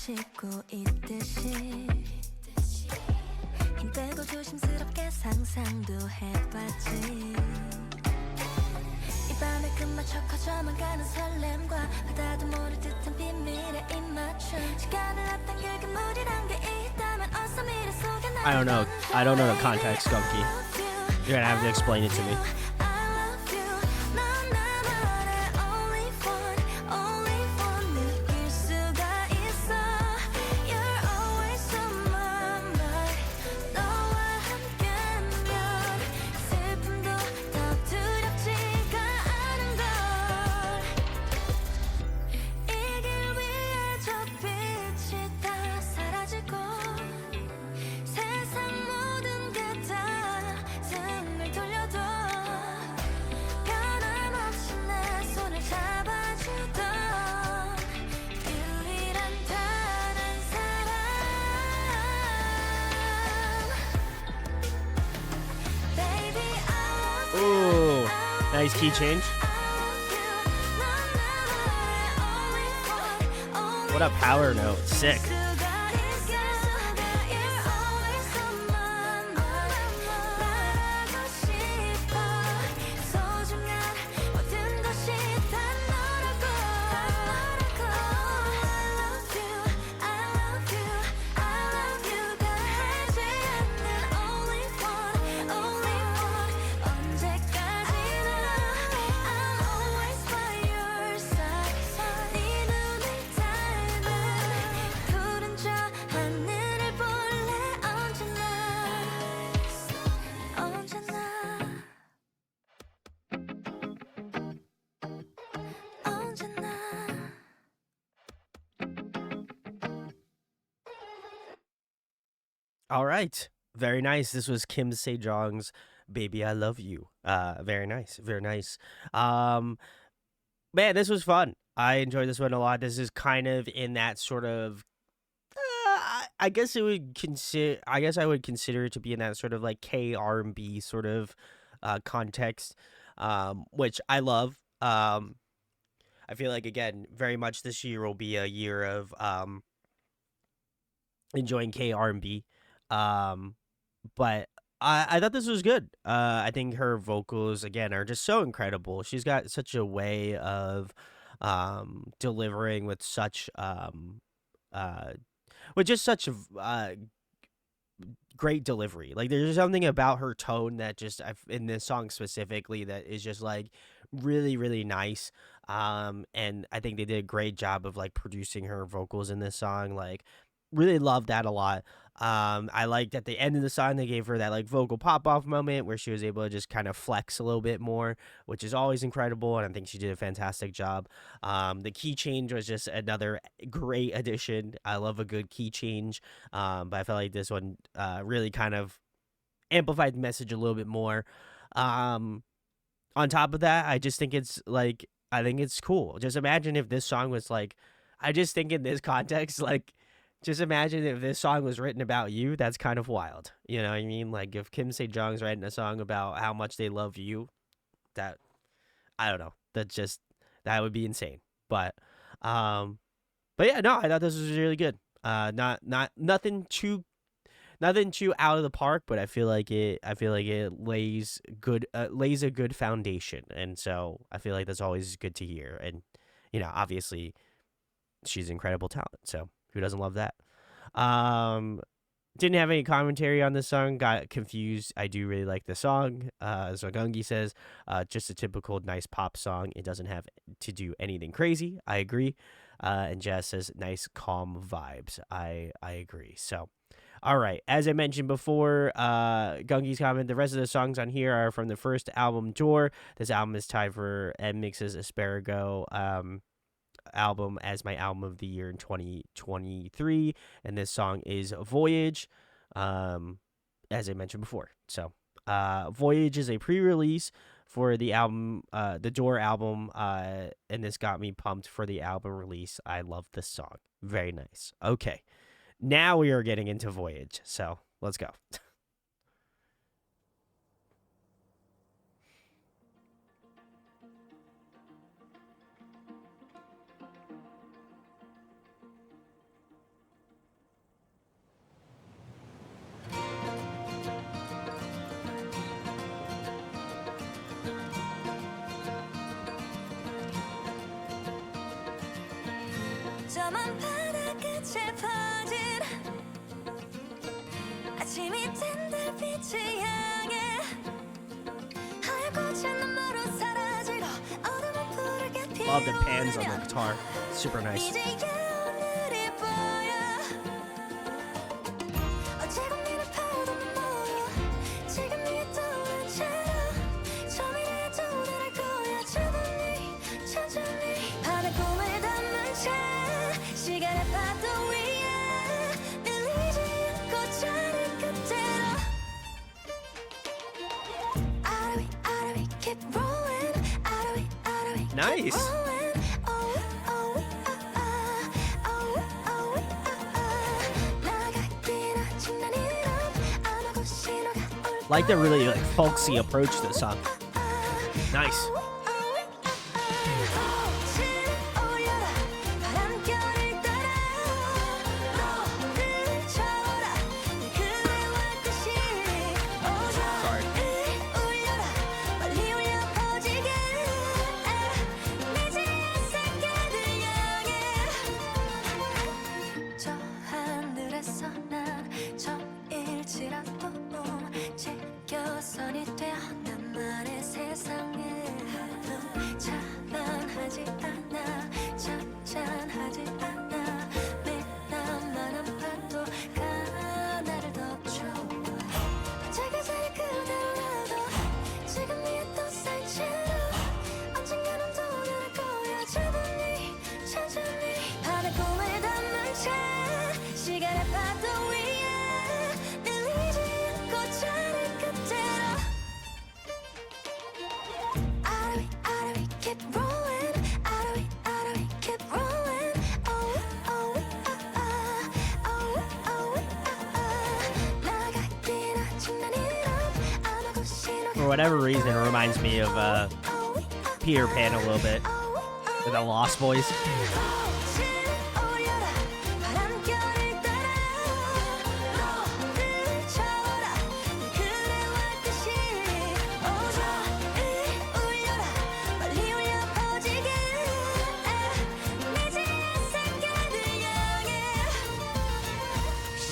씻고 있듯이 힘 빼고 조심스럽게 상상도 해봤지 이 밤에 끝마쳐 커져만 가는 설렘과 바다도 모를 듯한 비밀의 입맞춤 시간을 앞당길 그물이란 게 있다면 어서 미래 속에 I don't know. I don't know the context, Gunky. You're gonna have to explain it to me. Ooh, nice key change. What a power note. Sick. All right. Very nice. This was Kim Sejeong's Baby I Love You. Very nice. Very nice. Man, this was fun. I enjoyed this one a lot. This is kind of in that sort of I guess I would consider it to be in that sort of like K R&B sort of context, which I love. I feel like again, very much this year will be a year of enjoying K R&B. But I thought this was good. I think her vocals again are just so incredible. She's got such a way of delivering with such uh with just such great delivery. Like there's something about her tone that just in this song specifically that is just like really really nice. And I think they did a great job of like producing her vocals in this song. Like really love that a lot. I liked at the end of the song they gave her that like vocal pop off moment where she was able to just kind of flex a little bit more, which is always incredible, and I think she did a fantastic job. The key change was just another great addition. I love a good key change, but I felt like this one really kind of amplified the message a little bit more. Um, on top of that, I just think it's like I think it's cool. Just imagine if this song was like, I just think in this context, like, just imagine if this song was written about you. That's kind of wild. You know what I mean? Like if Kim Sejeong's writing a song about how much they love you, that I don't know. That would be insane. But um, but yeah, no, I thought this was really good. Not nothing too out of the park, but I feel like it lays a good foundation, and so I feel like that's always good to hear. And obviously, she's incredible talent. So who doesn't love that? Um, didn't have any commentary on this song. Got confused. I do really like the song. So Gungi says, just a typical nice pop song. It doesn't have to do anything crazy. I agree. And Jazz says, nice calm vibes. I agree. So. All right. As I mentioned before, Gungi's comment, the rest of the songs on here are from the first album, Door. This album is tied for Mix's Asparago album as my album of the year in 2023. And this song is Voyage, as I mentioned before. So, Voyage is a pre-release for the album, the Door album, and this got me pumped for the album release. I love this song. Very nice. Okay. Now we are getting into Voyage, so let's go. 까만 바다 끝에 퍼진 아침이 된 달빛을 향해 하얗고 찬 눈으로 사라지고 어둠은 푸르게 Love the pans on the guitar. Super nice. 이제야 오늘이 보여 어제가 내는 파도 멀어 지금 네가 떠오른 채로 저 미래에 도달할 거야 천천히 바다 꿈을 담은 채 시간의 파도 위에 밀리지 않고 자는 그대로 I.O.I keep rolling I.O.I Nice. Like the really like folksy approach to the song. Nice. Sorry. 저 하늘에서 난저 일지라도 제껴선이 되어 나만의 세상을 찬란하지 않아 찬찬하지 않아 미남만한 파도가 나를 덮쳐 제가 잘 그대로라도 지금 위에 또 쌓인 채로 언젠가는 도달할 거야 천천히 바다 꿈을 담은 채 시간의 파도 위에 밀리지 않고 자는 그대로 I.O.I keep rolling I.O.I keep rolling 나가긴 하지만 이런 아무것도 싫어 For whatever reason, it reminds me of Peter Pan a little bit. With the Lost Boys.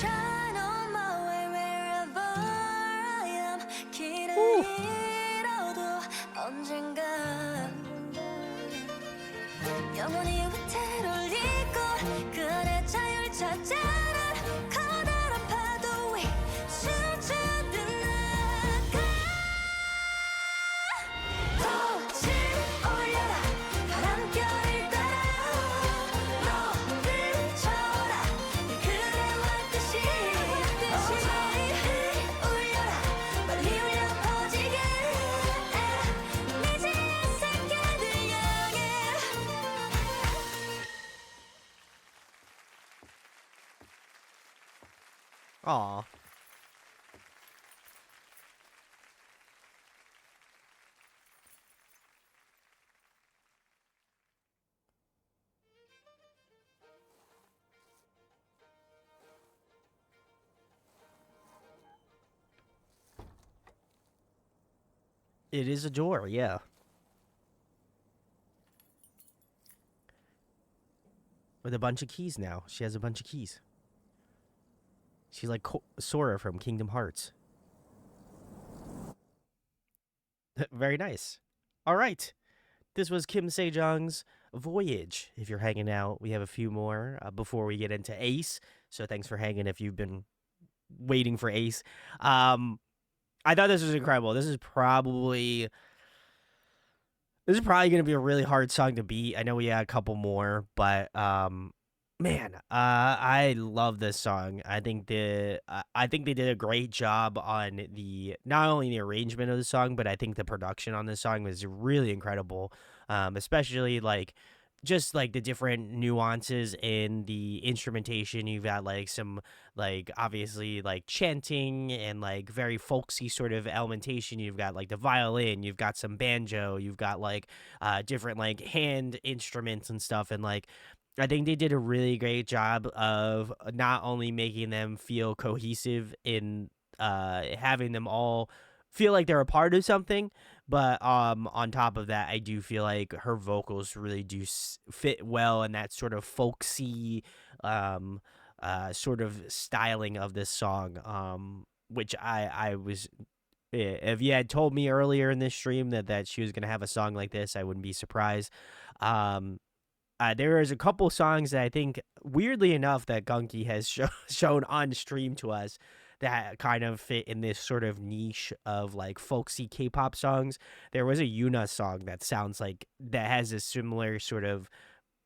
Shine on my way wherever I am 길을 잃어도 언젠가 영원히 위태로울 이곳 그 안에 자유를 찾아라 커다란 파도 위 춤추듯 나가 꽃을 올려라 바람결을 따라 너를 쳐라 그대 왔듯이 울려라 멀리 울려 퍼지게 미지의 세계를 향해 Aw. It is a door, yeah. With a bunch of keys now. She has a bunch of keys. She's like Sora from Kingdom Hearts. Very nice. All right. This was Kim Sejeong's Voyage. If you're hanging out, we have a few more before we get into Ace. So thanks for hanging if you've been waiting for Ace. I thought this was incredible. This is probably going to be a really hard song to beat. I know we had a couple more, but man, I love this song. I think they did a great job on not only the arrangement of the song, but I think the production on this song was really incredible. Especially like just like the different nuances in the instrumentation. You've got like some like obviously like chanting and like very folksy sort of elementation. You've got like the violin, you've got some banjo, you've got like different like hand instruments and stuff. And like I think they did a really great job of not only making them feel cohesive in having them all feel like they're a part of something. But on top of that, I do feel like her vocals really do fit well in that sort of folksy sort of styling of this song, which I was if you had told me earlier in this stream that she was gonna have a song like this, I wouldn't be surprised. Um, there is a couple songs that I think, weirdly enough, that Gunki has shown on stream to us that kind of fit in this sort of niche of like folksy K-pop songs. There was a Yuna song that sounds like that has a similar sort of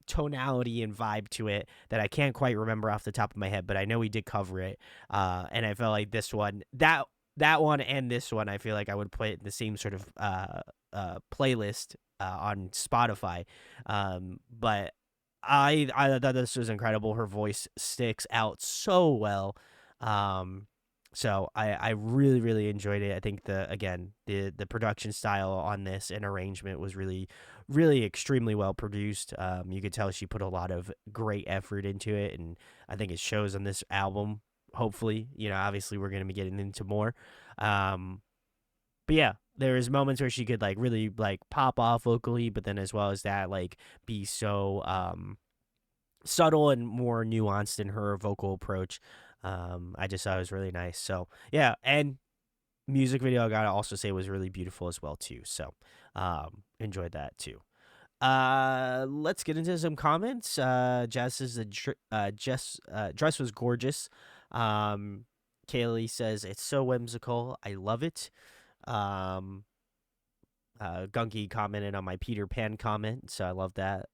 tonality and vibe to it that I can't quite remember off the top of my head, but I know we did cover it. And I felt like this one, that one and this one, I feel like I would put it in the same sort of playlist on Spotify. But I thought this was incredible. Her voice sticks out so well. So I really, really enjoyed it. I think the production style on this and arrangement was really, really extremely well produced. You could tell she put a lot of great effort into it, and I think it shows on this album. Hopefully, obviously we're gonna be getting into more. But yeah, there is moments where she could like really like pop off vocally, but then as well as that, like be so subtle and more nuanced in her vocal approach. I just thought it was really nice. So yeah, and music video I gotta also say was really beautiful as well too. So enjoyed that too. Let's get into some comments. Jess says the dress was gorgeous. Kaylee says it's so whimsical. I love it. Gunky commented on my Peter Pan comment, so I love that.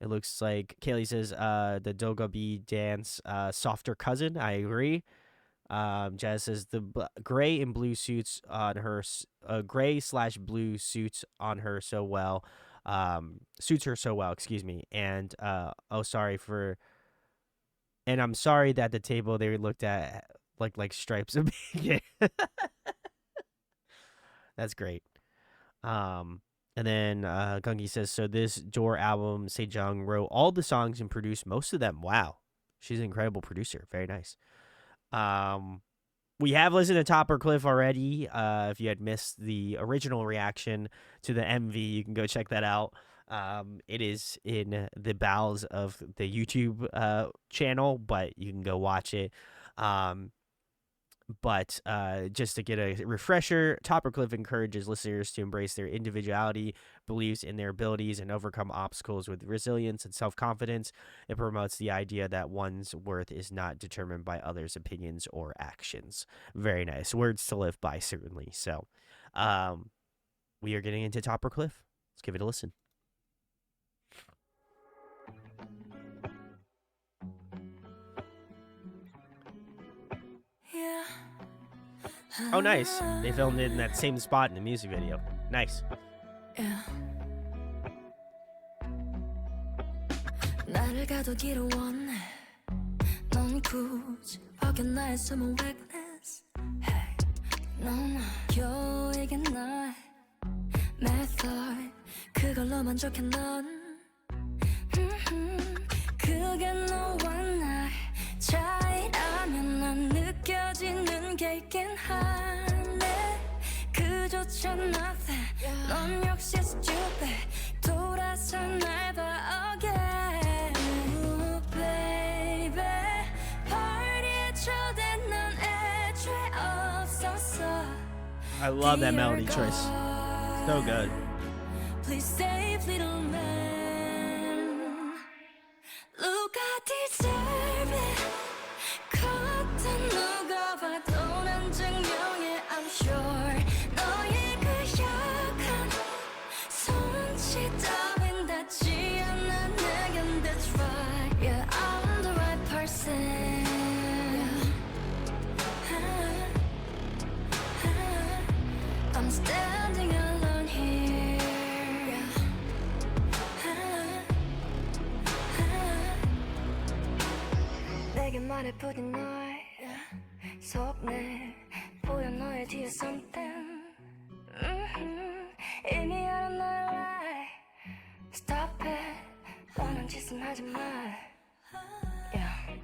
It looks like Kaylee says the Dogabi dance softer cousin. I agree. Jazz says the gray and blue suits on her, gray/blue suits on her so well. Suits her so well. Excuse me. And I'm sorry that the table they looked at like stripes of bacon. That's great. And then Gungi says, so this Door album, Sejeong wrote all the songs and produced most of them. Wow. She's an incredible producer. Very nice. We have listened to Topper Cliff already. If you had missed the original reaction to the MV, you can go check that out. It is in the bowels of the YouTube channel, but you can go watch it. But just to get a refresher, Topper Cliff encourages listeners to embrace their individuality, believes in their abilities, and overcome obstacles with resilience and self-confidence. It promotes the idea that one's worth is not determined by others' opinions or actions. Very nice. Words to live by, certainly. So we are getting into Topper Cliff. Let's give it a listen. Oh, nice. They filmed it in that same spot in the music video. Nice. 나를 가두기를 원해 넌 굳이 어긋나의 숨은 weakness Hey 넌 겨우이게 나의 method 그걸로 만족해 넌 그게 너와 나의 차이라면 난 느껴지는 게 있긴 하네 그조차 nothing 넌 역시 stupid 돌아서 날 봐 again Ooh, baby party에 초대 넌 애초에 없었어 I love that melody choice. So good. Please save little man Look I deserve it 겉은 누가 봐도 난 증명해 I'm sure 너의 그 약한 손짓 따윈 닿지 않아 내겐 that's right Yeah I'm the right person I'm standing alone here 내게 말해 부디 너의 속내 보여 너의 뒤에 something 이미 알아 너의 lie Stop it 뻔한 짓은 하지 마 Yeah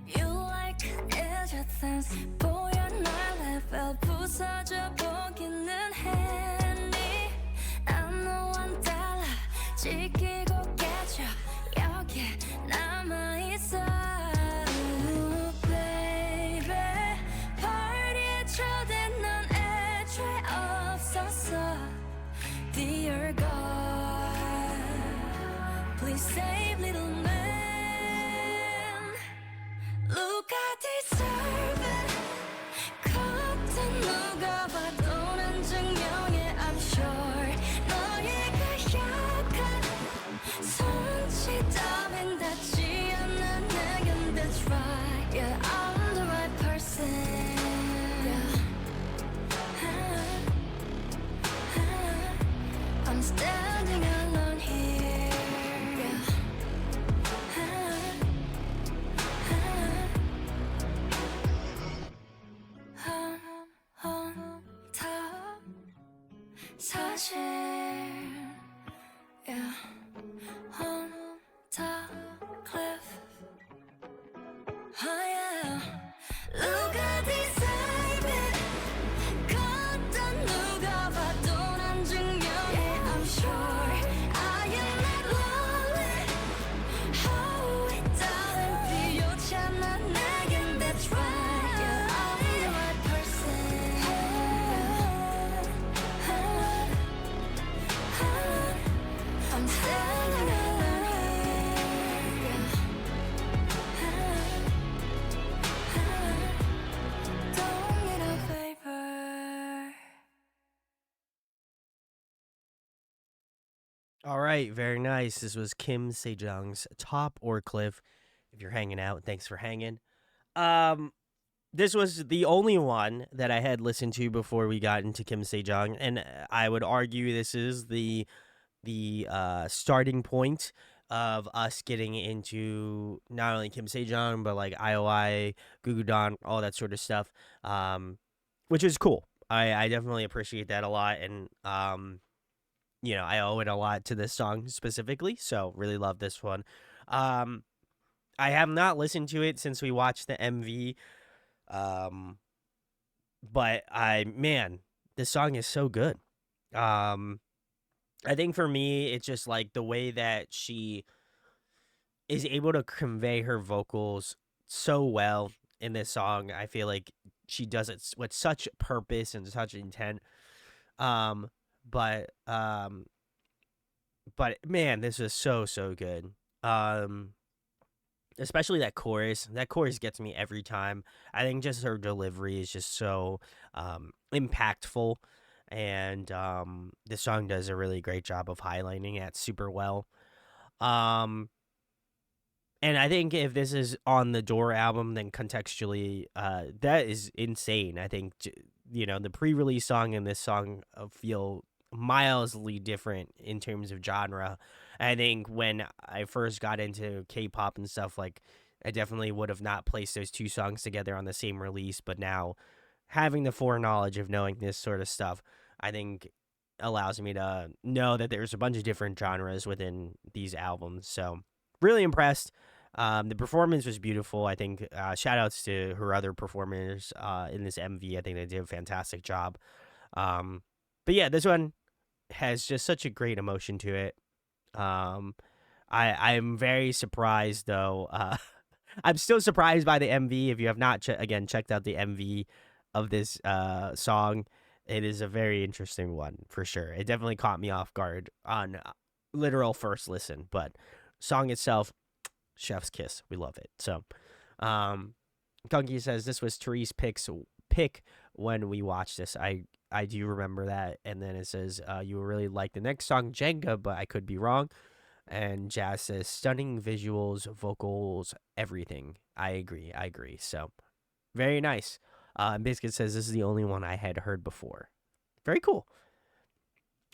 You like it just dance 보여 날 level 부서져 보기는 했니 난 너와 달라 지키고 깨져 여기에 남아있어 Baby party에 초대 넌 애초에 없었어 Dear God Please save little man Look I deserve it 겉은 누가 봐도 난 증명해 I'm sure 너의 그 약한 손짓 따윈 닿지 않아 내겐 That's right Yeah I'm the right person Yeah I'm standing alone here Yeah 혼자 사실 yeah 혼자 cliff oh yeah Look at this baby 겉은 누가 봐도 난 증명해 I'm sure I am not lonely Oh it doesn't 필요치 않아 내겐 That's right Yeah I'm the right person I'm standing alone here Don't need a favor All right, very nice. This was Kim Sejeong's Top or Cliff. If you're hanging out, thanks for hanging. This was the only one that I had listened to before we got into Kim Sejeong, and I would argue this is the starting point of us getting into not only Kim Sejeong but like I.O.I, Gugudan, all that sort of stuff, which is cool. I definitely appreciate that a lot, and you know, I owe it a lot to this song specifically, so really love this one. I have not listened to it since we watched the MV, but man, this song is so good. I think for me, it's just like the way that she is able to convey her vocals so well in this song. I feel like she does it with such purpose and such intent. But man, this is so good. Especially that chorus. That chorus gets me every time. I think just her delivery is just so impactful, and this song does a really great job of highlighting it super well. And I think if this is on the Door album, then contextually, that is insane. I think you know the pre-release song and this song feel mildly different in terms of genre. I think when I first got into K-pop and stuff, like I definitely would have not placed those two songs together on the same release, but now having the foreknowledge of knowing this sort of stuff, I think allows me to know that there's a bunch of different genres within these albums. So really impressed. The performance was beautiful. I think shout outs to her other performers in this MV. I think they did a fantastic job. But yeah, this one has just such a great emotion to it. I'm very surprised though. I'm still surprised by the MV. If you have not checked out the MV of this song, it is a very interesting one for sure. It definitely caught me off guard on literal first listen, but song itself, chef's kiss. We love it. So, Gunky says this was Therese pick when we watched this. I do remember that. And then it says you really like the next song, Jenga, but I could be wrong. And Jazz says stunning visuals, vocals, everything. I agree. So very nice. Biscuit says this is the only one I had heard before. Very cool.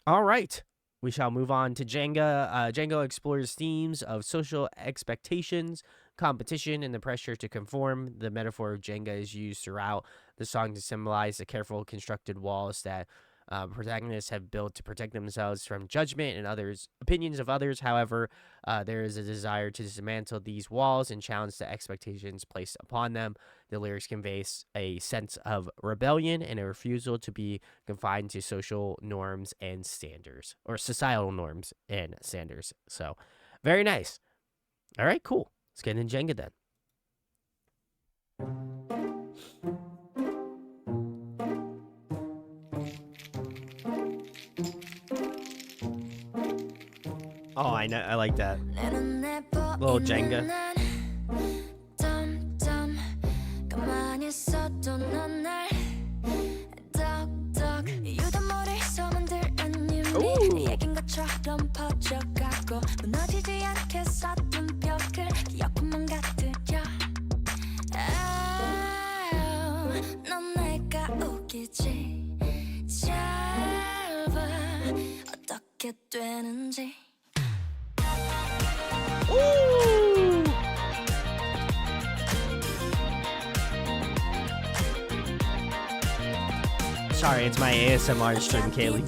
All right. We shall move on to Jenga. Jenga explores themes of social expectations, competition, and the pressure to conform. The metaphor of Jenga is used throughout the song to symbolize the careful constructed walls that Protagonists have built to protect themselves from judgment and opinions of others. However, there is a desire to dismantle these walls and challenge the expectations placed upon them. The lyrics convey a sense of rebellion and a refusal to be confined to social norms and standards, or societal norms and standards. So, very nice. All right, cool. Let's get into Jenga then. Oh, I know. I like that. Little Jenga. Ooh. Sorry, it's my ASMR stream, Kaylee.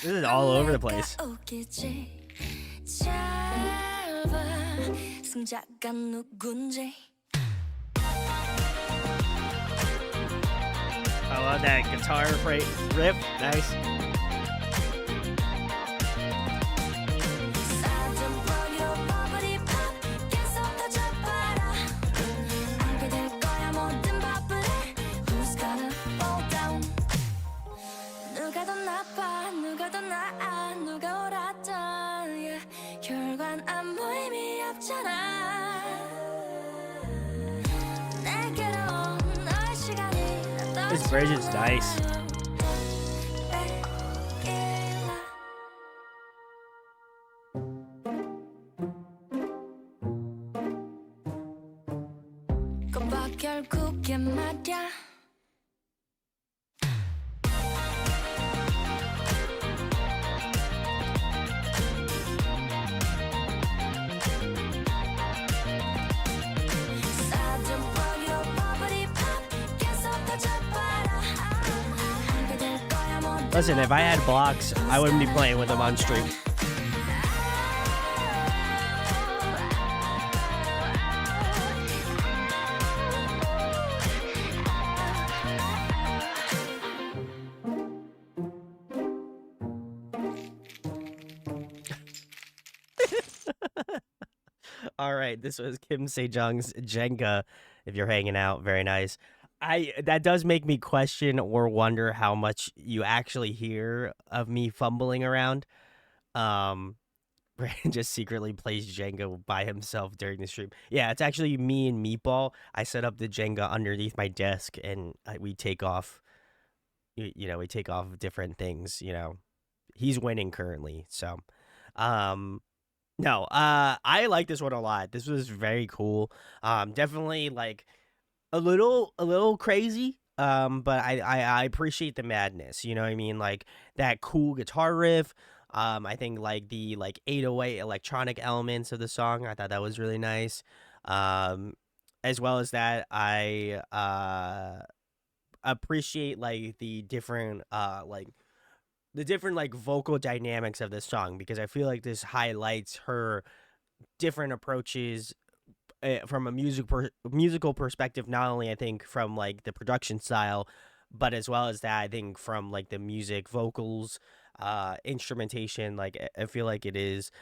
This is all over the place. I love that guitar riff. Nice. This bridge is nice. Listen, if I had blocks, I wouldn't be playing with them on stream. All right, this was Kim Sejeong's Jenga. If you're hanging out, very nice. That does make me question or wonder how much you actually hear of me fumbling around. Brandon just secretly plays Jenga by himself during the stream. Yeah, it's actually me and Meatball. I set up the Jenga underneath my desk, and we take off. We take off different things. He's winning currently, so. No, I like this one a lot. This was very cool. Definitely like a little crazy. But I appreciate the madness. You know what I mean? Like that cool guitar riff. I think like the 808 electronic elements of the song. I thought that was really nice. As well as that, I appreciate like the different vocal dynamics of this song, because I feel like this highlights her different approaches from a musical perspective, not only I think from like the production style, but as well as that I think from like the music, vocals, instrumentation. Like I feel like it is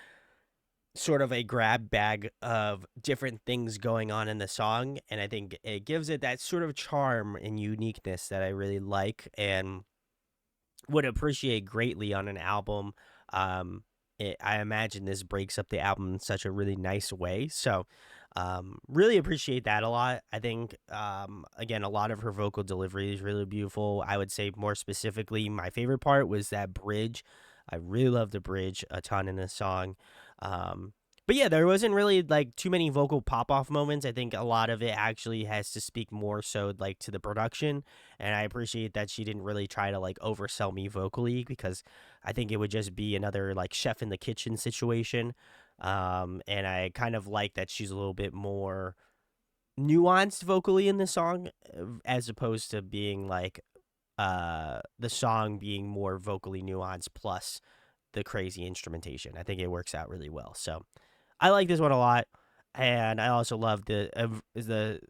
sort of a grab bag of different things going on in the song, and I think it gives it that sort of charm and uniqueness that I really like and would appreciate greatly on an album. I imagine this breaks up the album in such a really nice way. So really appreciate that a lot. I think, again, a lot of her vocal delivery is really beautiful. I would say more specifically, my favorite part was that bridge. I really love the bridge a ton in this song. But yeah, there wasn't really like too many vocal pop off moments. I think a lot of it actually has to speak more so like to the production, and I appreciate that she didn't really try to like oversell me vocally, because I think it would just be another like chef in the kitchen situation. And I kind of like that she's a little bit more nuanced vocally in the song, as opposed to being like the song being more vocally nuanced plus the crazy instrumentation. I think it works out really well. So I like this one a lot, and I also love the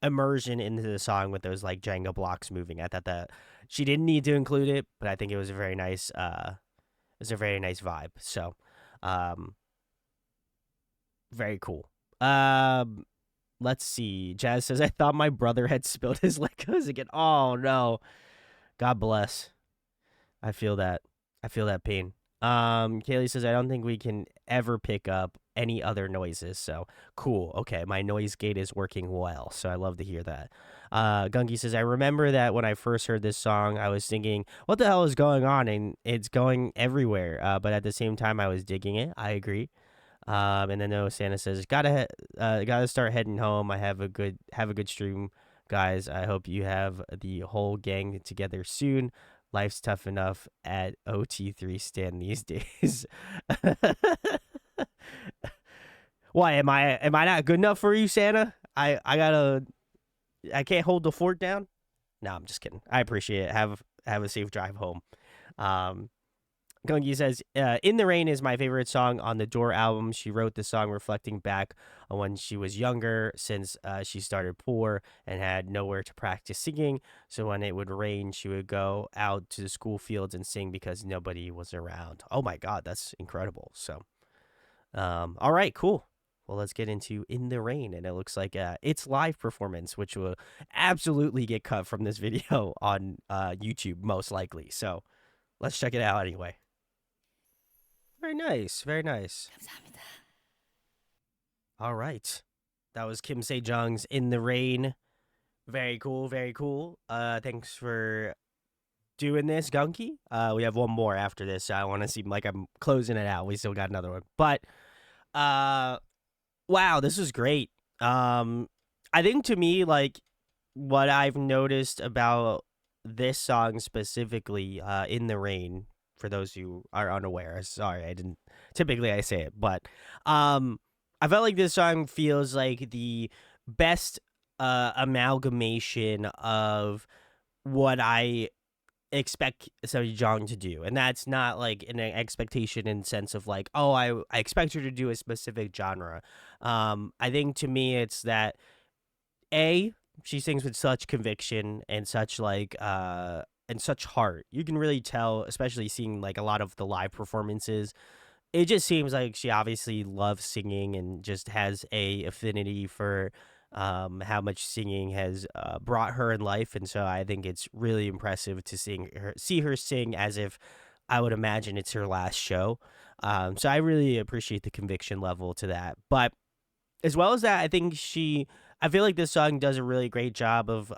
immersion into the song with those like Jenga blocks moving. I thought that she didn't need to include it, but I think it was a very nice vibe. So very cool. Let's see. Jazz says, I thought my brother had spilled his Legos again. Oh no. God bless. I feel that. I feel that pain. Kaylee says, I don't think we can ever pick up any other noises. So cool. Okay, my noise gate is working well. So I love to hear that. Gunky says, I remember that when I first heard this song, I was thinking, what the hell is going on? And it's going everywhere. But at the same time, I was digging it. I agree. And then no, Santa says, gotta start heading home. I have a good stream, guys. I hope you have the whole gang together soon. Life's tough enough at OT3 stand these days. Why am I not good enough for you, Santa? I can't hold the fort down. No, I'm just kidding. I appreciate it. Have a safe drive home. Gungi says, In the Rain is my favorite song on the Door album. She wrote the song reflecting back on when she was younger, since she started poor and had nowhere to practice singing. So when it would rain, she would go out to the school fields and sing because nobody was around. Oh my God, that's incredible. So, all right, cool. Well, let's get into In the Rain. And it looks like it's live performance, which will absolutely get cut from this video on YouTube, most likely. So let's check it out anyway. Very nice. Very nice. 감사합니다. All right. That was Kim Sejeong's In the Rain. Very cool. Very cool. Thanks for doing this, Gunky. We have one more after this. So I want to seem like I'm closing it out. We still got another one. But wow, this was great. I think to me, like, what I've noticed about this song specifically, In the Rain, for those who are unaware, sorry, I didn't typically I say it, but I felt like this song feels like the best amalgamation of what I expect Sejeong to do. And that's not like an expectation in sense of like, oh, I expect her to do a specific genre. I think to me it's that she sings with such conviction and such like and such heart. You can really tell, especially seeing like a lot of the live performances. It just seems like she obviously loves singing and just has a affinity for how much singing has brought her in life. And so I think it's really impressive to see her sing as if I would imagine it's her last show. So I really appreciate the conviction level to that. But as well as that, I feel like this song does a really great job of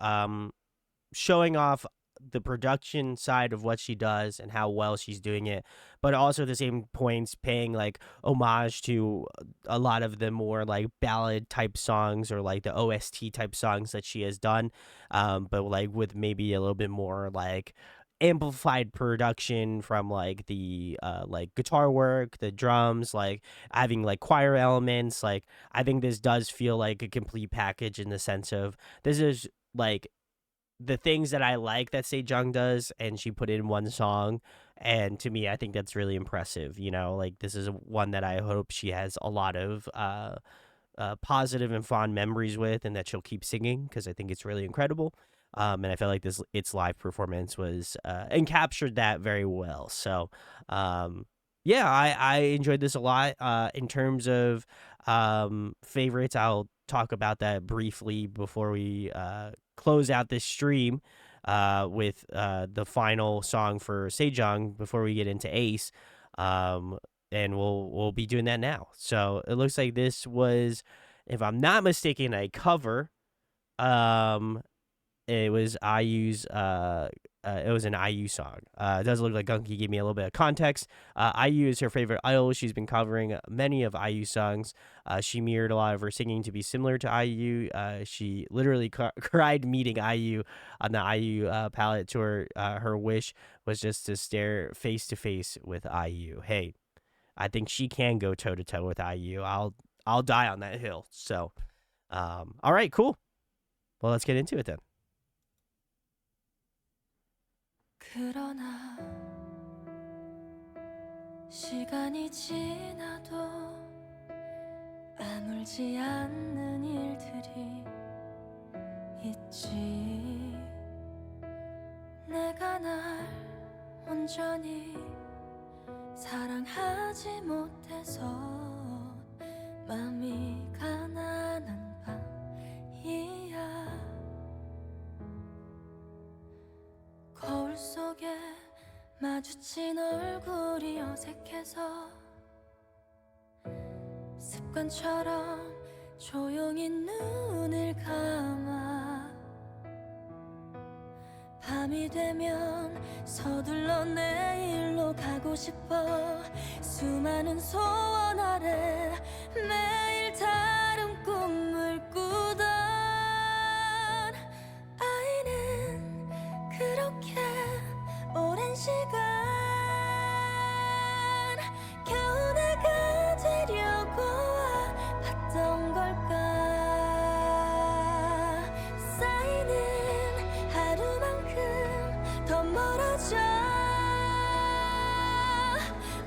showing off the production side of what she does and how well she's doing it, but also at the same points paying like homage to a lot of the more like ballad type songs or like the OST type songs that she has done, but like with maybe a little bit more like amplified production from like the like guitar work, the drums, like having like choir elements. Like I think this does feel like a complete package in the sense of this is like the things that I like that Sejeong does, and she put in one song. And to me, I think that's really impressive. You know, like this is one that I hope she has a lot of positive and fond memories with, and that she'll keep singing because I think it's really incredible. And I felt like its live performance was and captured that very well. So, yeah, I enjoyed this a lot. In terms of favorites, I'll talk about that briefly before we close out this stream with the final song for Sejeong before we get into Ace. And we'll be doing that now. So it looks like this was, if I'm not mistaken, a cover. it was IU's it was an IU song. It does look like Gunky gave me a little bit of context. IU is her favorite idol. She's been covering many of IU songs. She mirrored a lot of her singing to be similar to IU. She literally cried meeting IU on the IU palette tour. Her wish was just to stare face to face with IU. Hey, I think she can go toe to toe with IU. I'll die on that hill. So, all right, cool. Well, let's get into it then. 그러나 시간이 지나도 아물지 않는 일들이 있지. 내가 날 온전히 사랑하지 못해서 마음이 가난한 밤이야. 거울 속에 마주친 얼굴이 어색해서 습관처럼 조용히 눈을 감아. 밤이 되면 서둘러 내일로 가고 싶어. 수많은 소원 아래 매일 다른 꿈을 꾸던 아이는 그렇게 오랜 시간 겨우 내가 되려고 봤던 걸까. 쌓이는 하루만큼 더 멀어져.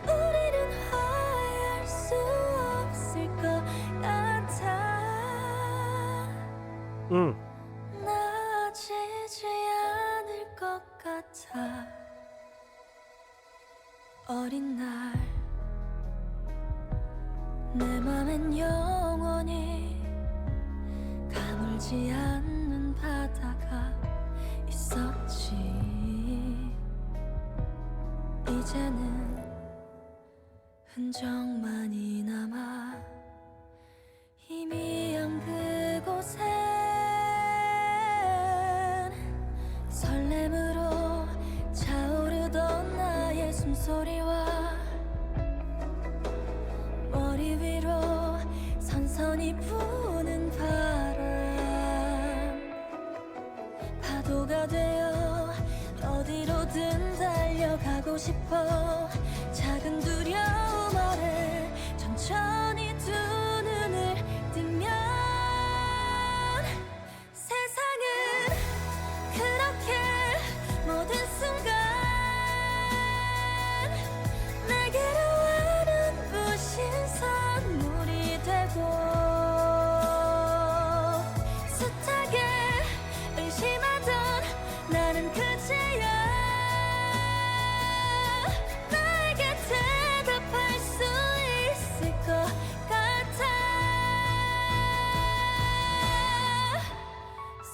우리는 화해할 수 없을 것 같아. 나아지지 않을 것 같아. 어린 날 내 맘엔 영원히 가물지 않는 바다가 있었지. 이제는 흔적만이 남아 희미한 그곳엔 설렘으로 차오르던 나의 숨소리와 머리 위로 선선히 부는 바람. 파도가 되어 어디로든 달려가고 싶어. 작은 두려움 아래 천천히 두 눈을 뜨면 세상은 그렇게 모든 순간 내게로 와는 부신 선물이 되고. 숱하게 의심하던 나는 그제야 나에게 대답할 수 있을 것 같아.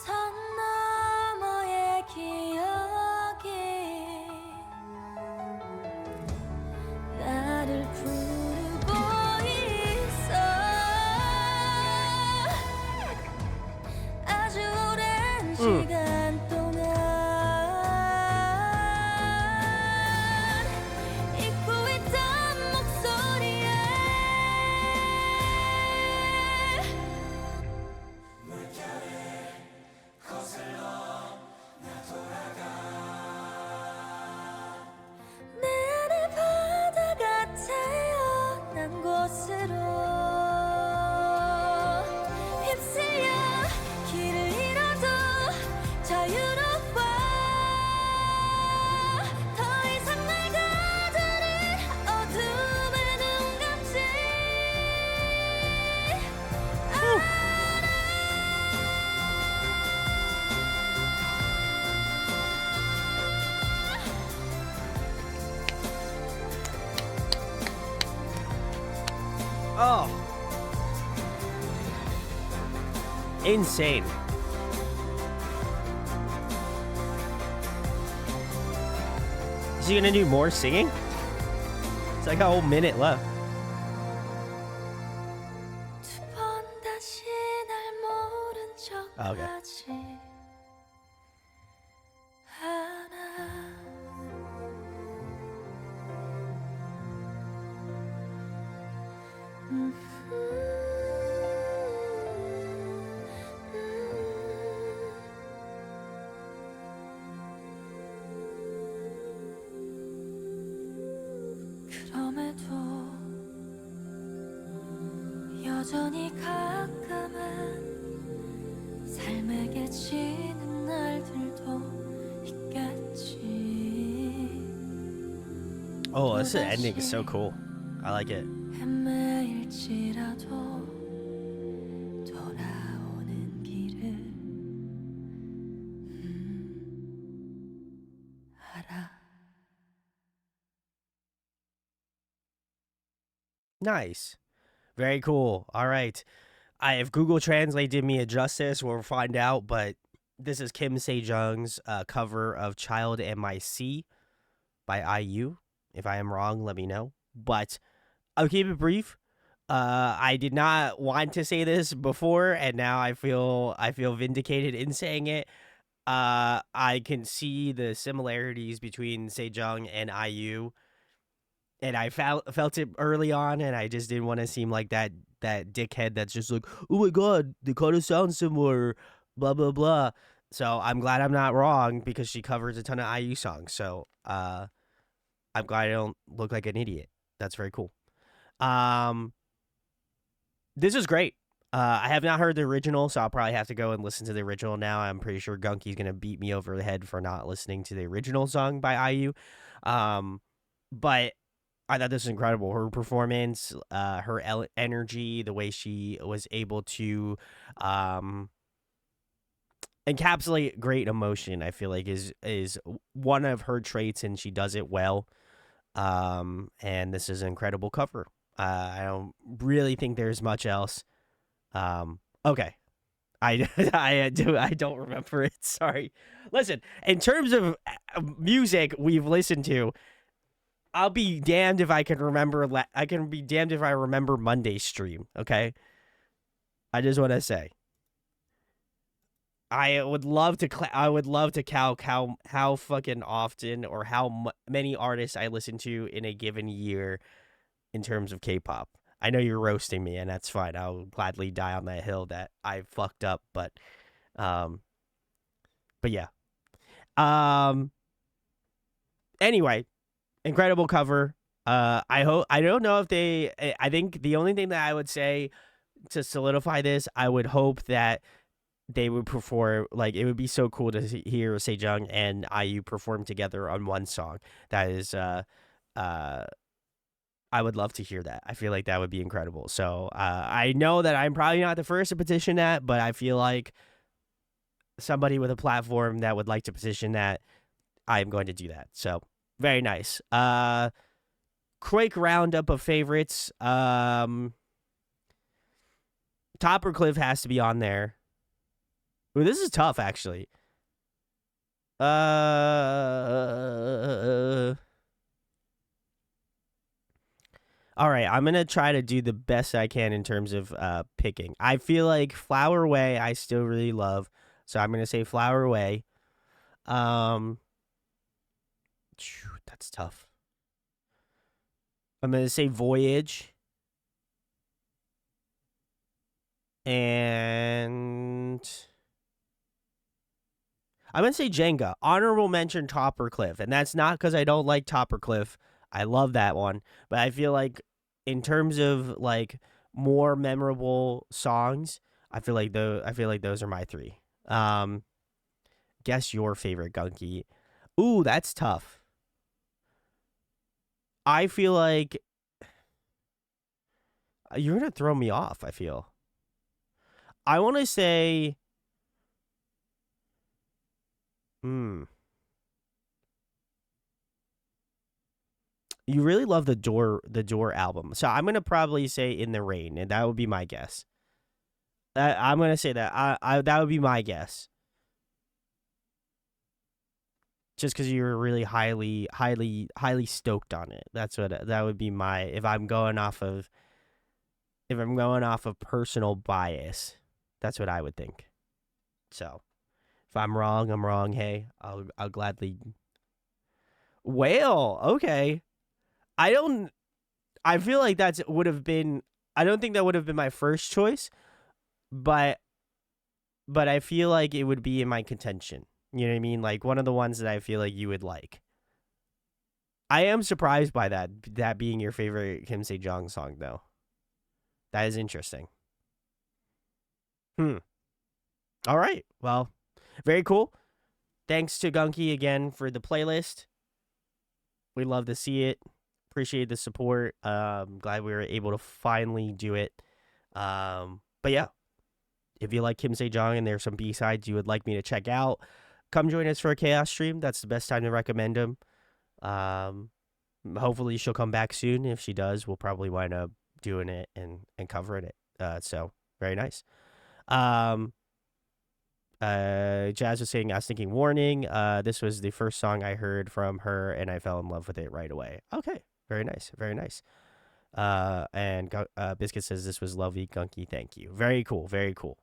선 너머의 기억이 나를 부르고 있어. 아주 오랜 시간 동안 잊고 있던 목소리에 내 안에 바다가 태어난 곳으로 휩쓸려 길을 잃어도 자유로워. 더 이상 날 가두는 어둠에 눈 감지 Oh, insane. Is he gonna do more singing? It's like a whole minute left. 두 번 다시 날 모른 아, 오케이. 척하지. 여전히 가끔은 삶에게 지는 날들도 있겠지. Oh, this ending is so cool. I like it. 헤매일지라도 돌아오는 길을 알아. Nice. Very cool. All right. If Google Translate did me a justice, we'll find out. But this is Kim Sejeong's cover of Child M.I.C. by I.U. If I am wrong, let me know. But I'll keep it brief. I did not want to say this before, and now I feel vindicated in saying it. I can see the similarities between Sejeong and I.U. And I felt it early on, and I just didn't want to seem like that dickhead that's just like, oh my god, they kind of sound similar, blah blah blah. So I'm glad I'm not wrong because she covers a ton of I.U songs. So I'm glad I don't look like an idiot. That's very cool. This is great. I have not heard the original, so I'll probably have to go and listen to the original now. I'm pretty sure Gunky's gonna beat me over the head for not listening to the original song by I.U. But I thought this was incredible. Her performance, her energy, the way she was able to encapsulate great emotion, I feel like is one of her traits, and she does it well. And this is an incredible cover. I don't really think there's much else. Okay. I don't remember it. Sorry. Listen, in terms of music we've listened to, I'll be damned if I can remember. I can be damned if I remember Monday's stream. Okay. I just want to say, I would love to calc how fucking often or how many artists I listen to in a given year in terms of K-pop. I know you're roasting me, and that's fine. I'll gladly die on that hill that I fucked up, but yeah. Anyway, incredible cover. I don't know if they. I think the only thing that I would say to solidify this, I would hope that they would perform, like, it would be so cool to hear Sejeong and I.U perform together on one song. That is, I would love to hear that. I feel like that would be incredible. So I know that I'm probably not the first to petition that, but I feel like somebody with a platform that would like to petition that, I'm going to do that. So very nice. Quick roundup of favorites. Topper Cliff has to be on there. Ooh, this is tough, actually. All right, I'm gonna try to do the best I can in terms of picking. I feel like Flower Way I still really love, so I'm gonna say Flower Way. That's tough. I'm gonna say Voyage. And I'm going to say Jenga. Honorable mention Topper Cliff. And that's not because I don't like Topper Cliff. I love that one. But I feel like in terms of like more memorable songs, I feel like those are my three. Guess your favorite, Gunky. Ooh, that's tough. I feel like you're going to throw me off, I feel. I want to say you really love the Door album. So I'm going to probably say In the Rain, and that would be my guess. I'm going to say that. I that would be my guess. Just cuz you're really highly stoked on it. That would be my, if I'm going off of personal bias. That's what I would think. So, if I'm wrong, I'm wrong. Hey, I'll gladly. Whale, okay. I feel like I don't think that would have been my first choice, but I feel like it would be in my contention. You know what I mean? Like one of the ones that I feel like you would like. I am surprised by that being your favorite Kim Sejeong song, though. That is interesting. Hmm. All right. Well, very cool. Thanks to Gunky again for the playlist. We love to see it. Appreciate the support. Glad we were able to finally do it. But yeah, if you like Kim Sejeong and there's some B-sides you would like me to check out, come join us for a Chaos stream. That's the best time to recommend them. Hopefully she'll come back soon. If she does, we'll probably wind up doing it and covering it. So very nice. Jazz was saying, I was thinking Warning. This was the first song I heard from her and I fell in love with it right away. Okay. Very nice. Very nice. And Biscuit says this was lovely, Gunky. Thank you. Very cool. Very cool.